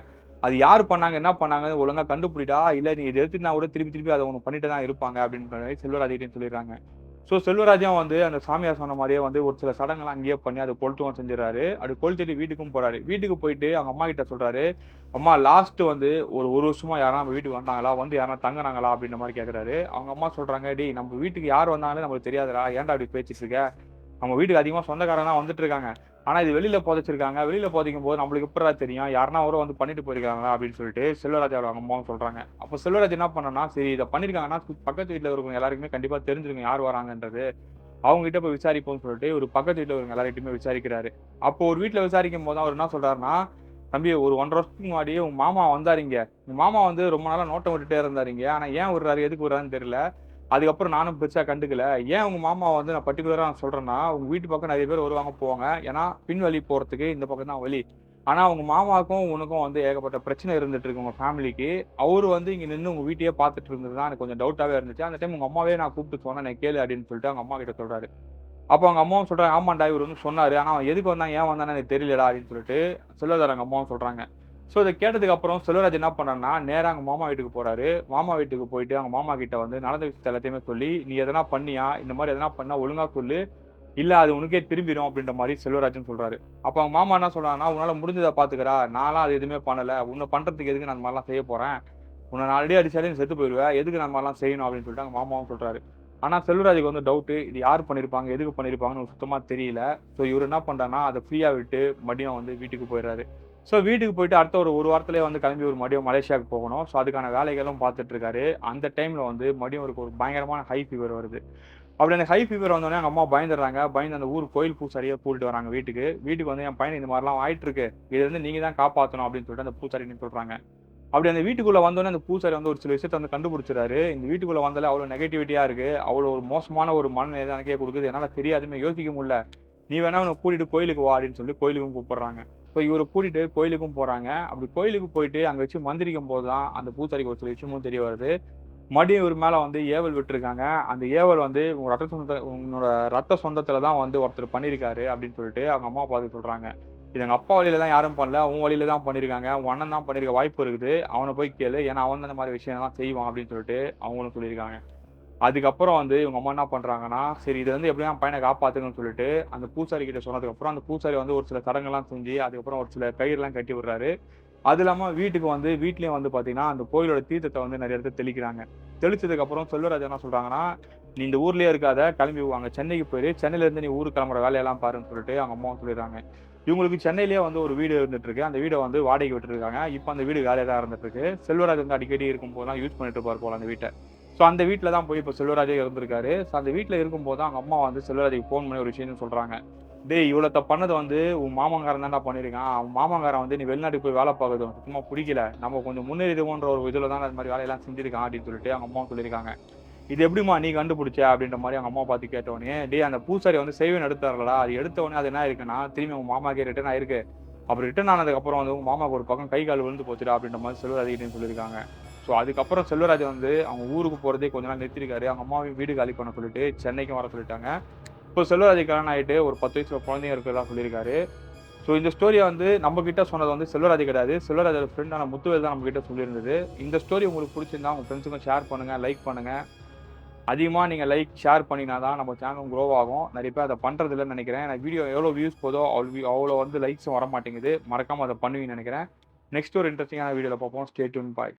அது யாரு பண்ணாங்க, என்ன பண்ணாங்கன்னு ஒழுங்கா கண்டுபிடிடா. இல்ல நீ இத எடுத்துட்டுனா கூட திருப்பி திருப்பி அத உனக்கு பண்ணிட்டு தான் இருப்பாங்க" அப்படின்ற மாரி செல்வராஜ்கிட்டயும் சொல்லிடுறாங்க. செல்வராஜும் வந்து அந்த சாமியார் சொன்ன மாரியே வந்து ஒரு சில சடங்குலாம் அங்கேயே பண்ணி அத கொளுத்தவும் செஞ்சுர்றாரு. அப்படி கொளுத்திட்டு வீட்டுக்கும் போறாரு. வீட்டுக்கு போயிட்டு அவங்க அம்மாகிட்ட சொல்றாரு, "அம்மா லாஸ்ட் வந்து ஒரு 1 வருஷமா யாருனா நம்ம வீட்டுக்கு வந்தாங்களா? வந்து யாருனா தங்குனாங்களா?" அப்படின்ற மாரி கேட்கறாரு. அவங்க அம்மா சொல்றாங்க, "டேய் நம்ம வீட்டுக்கு யார் வந்தாங்கன்னே நமக்கு தெரியாதுடா. ஏன்டா இப்படி பேசிட்டு இருக்க? நம்ம வீட்டுக்கு அதிகமா சொந்தக்காரங்கலாம் வந்துட்டு இருக்காங்க. ஆனா இது வெளியில புதைச்சிருக்காங்க. வெளியில புதைக்கும்போது நம்மளுக்கு எப்புட்றா தெரியும்? யாருனா ஒரு வந்து பண்ணிட்டு போயிருக்காங்களா?" அப்படின்னு சொல்லிட்டு செல்வராஜோட அவங்க அம்மாவும் சொல்றாங்க. அப்ப செல்வராஜ் என்ன பண்ணார்னா, சரி இத பண்ணியிருக்காங்கன்னா, பக்கத்து வீட்ல இருக்கிறவங்க எல்லாருக்குமே கண்டிப்பா தெரிஞ்சிருக்கும் யார் வராங்கன்றது. அவங்க கிட்ட போய் விசாரிப்போம்ன்னு சொல்லிட்டு, ஒரு பக்கத்து வீட்ல இருக்கிறவங்க எல்லார்கிட்டயுமே விசாரிக்கிறாரு. அப்போ ஒரு வீட்ல விசாரிக்கும்போது தான் அவரு என்ன சொல்றாருன்னா, "தம்பி ஒரு 1 1/2 வருஷத்துக்கு முன்னாடி உங்க மாமா வந்தாரு இங்க. உங்க மாமா வந்து ரொம்ப நாளா நோட்டம் விட்டுட்டே இருந்தாரு இங்க. ஆனா ஏன் விடுறாரு, எதுக்கு விடுறாருன்னு தெரியல. அதுக்கப்புறம் நானும் பெருசா கண்டுக்கல. ஏன் உங்க மாமாவ வந்து நான் பர்ட்டிகுலரா நான் சொல்றேன்னா, உங்க வீட்டு பக்கம் நெறைய பேர் வருவாங்க, போவாங்க. ஏன்னா, பின்வழி போறதுக்கு இந்த பக்கம் தான் வழி. ஆனா உங்க மாமாவுக்கும், உனக்கும் வந்து ஏகப்பட்ட பிரச்சனை இருந்துட்டு இருக்கு உங்க ஃபேமிலிக்கு. அவரு வந்து இங்க நின்னு உங்க வீட்டையே பார்த்துட்டு இருந்தது தான் எனக்கு கொஞ்சம் டவுட்டாவே இருந்துச்சு. அந்த டைம் உங்க அம்மாவே நான் கூப்பிட்டு சொன்னேன். "என்ன கேளு" அப்படின்னு சொல்லிட்டு அவங்க அம்மா கிட்ட சொல்றாரு. அப்ப அவங்க அம்மாவும் சொல்றாங்க, "ஆமான்டா இவரு வந்து சொன்னாரு. ஆனா அவன் எதுக்கு வந்தான், ஏன் வந்தான்னு எனக்கு தெரியலடா" அப்படின்னு சொல்லிட்டு செல்வராஜ் அம்மாவும் சொல்றாங்க. இத கேட்டதுக்கு அப்புறம் செல்வராஜ் என்ன பண்ணாருன்னா, நேரா அவங்க மாமா வீட்டுக்கு போறாரு. மாமா வீட்டுக்கு போயிட்டு அவங்க மாமா கிட்ட வந்து நடந்த விஷயத்த எல்லாத்தையுமே சொல்லி, "நீ எதனா பண்ணியா? இந்த மாரி எதனா பண்ணா ஒழுங்கா சொல்லு. இல்ல அது உனக்கே திரும்பிரும்" அப்படின்ற மாரி செல்வராஜும் சொல்றாரு. அப்ப அவங்க மாமா என்ன சொல்றாருன்னா, "உன்னால முடிஞ்சத பார்த்துக்கடா. நான்லாம் அது எதுவுமே பண்ணல. உன்ன பண்றதுக்கு எதுக்கு நான் அந்த மாரிலாம் செய்ய போறேன்? உன்ன நான் ஆல்ரெடி அடிச்சாலே நீ செத்து போயிருவ. எதுக்கு நான் அந்த மாரிலாம் செய்யணும்?" அப்படின்னு சொல்லிட்டு அவங்க மாமாவும் சொல்றாரு. ஆனா செல்வராஜுக்கு வந்து டவுட்டு. இது யார் பண்ணியிருப்பாங்க? எதுக்கு பண்ணியிருப்பாங்கன்னு சுத்தமா தெரியல. இவரு என்ன பண்றாருன்னா, அத ஃப்ரீயா விட்டு மறுபடியும் வந்து வீட்டுக்கு போயிறாரு. வீட்டுக்கு போயிட்டு அடுத்த ஒரு 1 வாரத்திலேயே வந்து கிளம்பி ஒரு மறுபடியும் மலேசியாவுக்கு போகணும். அதுக்கான வேலைகளும் பார்த்துட்டு இருக்காரு. அந்த டைம்ல வந்து மறுபடியும் அவருக்கு ஒரு பயங்கரமான ஹை ஃபீவர் வருது. அப்படி அந்த ஹை ஃபீவர் வந்தோனே அவங்க அம்மா பயந்துடுறாங்க. பயந்து அந்த ஊர் கோயில் பூசாரிய கூட்டிட்டு வராங்க வீட்டுக்கு. வீட்டுக்கு வந்து என் பையனுக்கு இந்த மாரிலாம் ஆயிட்டு இருக்கு. இதுலருந்து நீங்க தான் காப்பாத்தணும் அப்படின்னு சொல்லிட்டு அந்த பூசாரிட்ட சொல்றாங்க. அப்படி அந்த வீட்டுக்குள்ள வந்தோனே அந்த பூசாரி வந்து ஒரு சில விஷயத்த வந்து கண்டுபிடிச்சுறாரு. இந்த வீட்டுக்குள்ள வந்தாலே அவ்வளோ நெகட்டிவிட்டியா இருக்கு. அவ்வளோ ஒரு மோசமான ஒரு மனநிலை தான் எனக்கே குடுக்குது. என்னால தெரியாதுன்னு யோசிக்க முடியல. நீ வேணா இவன கூட்டிட்டு கோயிலுக்கு வா அப்படின்னு சொல்லி கோயிலுக்கும் கூப்பிடுறாங்க. இவர கூட்டிட்டு கோயிலுக்கும் போறாங்க. அப்படி கோயிலுக்கு போயிட்டு அங்க வச்சு மந்திரிக்கும்போது தான் அந்த பூசாரிக்கு ஒரு சில விஷயமும் தெரிய வருது. மறுபடியும் இவரு மேல வந்து ஏவல் விட்டுருக்காங்க. அந்த ஏவல் வந்து உன்னோட ரத்த சொந்தத்துல தான் வந்து ஒருத்தர் பண்ணியிருக்காரு அப்படின்னு சொல்லிட்டு அவங்க அம்மா பார்த்து சொல்றாங்க. இது எங்க அப்பா வழியில தான் யாரும் பண்ணல. உன் வழியில தான் பண்ணியிருக்காங்க. உன் அண்ணன் தான் பண்ணியிருக்க வாய்ப்பு இருக்குது. அவன போய் கேளு. ஏன்னா அவன் தான் இந்த மாரி விஷயம்லாம் செய்வான் அப்படின்னு சொல்லிட்டு அவங்களும் சொல்லியிருக்காங்க. அதுக்கப்புறம் வந்து இவங்க அம்மா என்ன பண்றாங்கன்னா, சரி இத வந்து எப்படியாவது என் பையன காப்பாத்துங்கன்னு சொல்லிட்டு, அந்த பூசாரி கிட்ட சொன்னதுக்கப்புறம், அந்த பூசாரி வந்து ஒரு சில சடங்கெல்லாம் செஞ்சு, அதுக்கப்புறம் ஒரு சில கயிறுலாம் கட்டி விடுறாரு. அது இல்லாம வீட்டுக்கு வந்து வீட்லயும் வந்து பார்த்தீங்கன்னா, அந்த கோயிலோட தீர்த்தத்த வந்து நெறைய இடத்துல தெளிக்கிறாங்க. தெளிச்சதுக்கு அப்புறம் செல்வராஜ் என்ன சொல்றாங்கன்னா, "நீ இந்த ஊர்லயே இருக்காத, கிளம்பி அங்க சென்னைக்கு போயிரு. சென்னையில இருந்து நீ ஊருக்கு கிளம்புற வேலையெல்லாம் பாருன்னு" சொல்லிட்டு அவங்க அம்மாவும் சொல்லிடுறாங்க. இவங்களுக்கு சென்னையிலேயே வந்து ஒரு வீடு இருந்துட்டு இருக்கு. அந்த வீட வந்து வாடகைக்கு விட்டுருக்காங்க. இப்ப அந்த வீடு காலியா தான் இருந்துட்டு இருக்கு. செல்வராஜ் வந்து அடிக்கடி இருக்கும்போதெல்லாம் யூஸ் பண்ணிட்டு இருப்பார் போல அந்த வீட்ட. ஸோ அந்த வீட்ல தான் போய் இப்ப செல்வராஜே இருந்திருக்காரு. ஸோ அந்த வீட்ல இருக்கும்போது தான் அவங்க அம்மா வந்து செல்வராஜுக்கு ஃபோன் பண்ணி ஒரு விஷயம் சொல்றாங்க. "டேய் இவ்வளத்த பண்ணது வந்து உன் மாமன்காரன் தான்டா பண்ணியிருக்கான். அவன் மாமன்காரன் வந்து நீ வெளிநாட்டுக்கு போய் வேல பார்க்கறது உனக்கு சுத்தமா புடிக்கல. நம்ம கொஞ்சம் முன்னேறிடுவோன்ற ஒரு இதுல தான் அது மாரி வேலையெல்லாம் செஞ்சிருக்கான்" அப்படின்னு சொல்லிட்டு அவங்க அம்மாவும் சொல்லியிருக்காங்க. "இது எப்படிம்மா நீ கண்டுபிடிச்ச?" அப்படின்ற மாரி அவங்க அம்மாவ பார்த்து கேட்டவுடனே, "டேய் அந்த பூசாரி வந்து செய்வினை எடுத்தார்லடா, அது எடுத்த உடனே அது என்ன ஆயிருக்குன்னா, திரும்பி உங்க மாமாக்கே ரிட்டர்ன் ஆயிருக்கு. அப்புறம் ரிட்டர்ன் ஆனதுக்கப்புறம் வந்து உங்க மாமாவுக்கு ஒரு பக்கம் கை, கால் விழுந்து போச்சுடா" அப்படின்ற மாரி செல்வராஜ்கிட்டயும் சொல்லியிருக்காங்க. ஸோ அதுக்கப்புறம் செல்வராஜ் வந்து அவங்க ஊருக்கு போறதே கொஞ்ச நாள் நிறுத்தியிருக்காரு. அவங்க அம்மாவையும் வீடு காலி பண்ண சொல்லிட்டு சென்னைக்கும் வர சொல்லிட்டாங்க. இப்போ செல்வராஜுக்கு கல்யாணம் ஆயிட்டு ஒரு 10 வயசுல குழந்தையும் இருக்கிறதா சொல்லியிருக்காரு. ஸோ இந்த ஸ்டோரிய வந்து நம்ம கிட்ட சொன்னது வந்து செல்வராஜ் கிடையாது. செல்வராஜோட ஃப்ரெண்டான முத்துவேல் தான் நம்ம கிட்ட சொல்லியிருந்தது. இந்த ஸ்டோரி உங்களுக்கு புடிச்சிருந்தா உங்க ஃப்ரெண்ட்ஸுக்கும் ஷேர் பண்ணுங்க, லைக் பண்ணுங்க. அதிகமா நீங்க லைக், ஷேர் பண்ணினா தான் நம்ம சேனலும் குரோவ் ஆகும். நெறைய பேர் அத பண்றதில்லன்னு நெனைக்கிறேன். எனக்கு வீடியோ எவ்வளோ வியூஸ் போதோ, அவ்வளோ வந்து லைக்ஸும் வரமாட்டேங்குது. மறக்காம அத பண்ணுவீங்கன்னு நெனைக்கிறேன். நெக்ஸ்ட் ஒரு இன்ட்ரஸ்டிங்கான வீடியோல பார்ப்போம். Stay tuned. பாய்.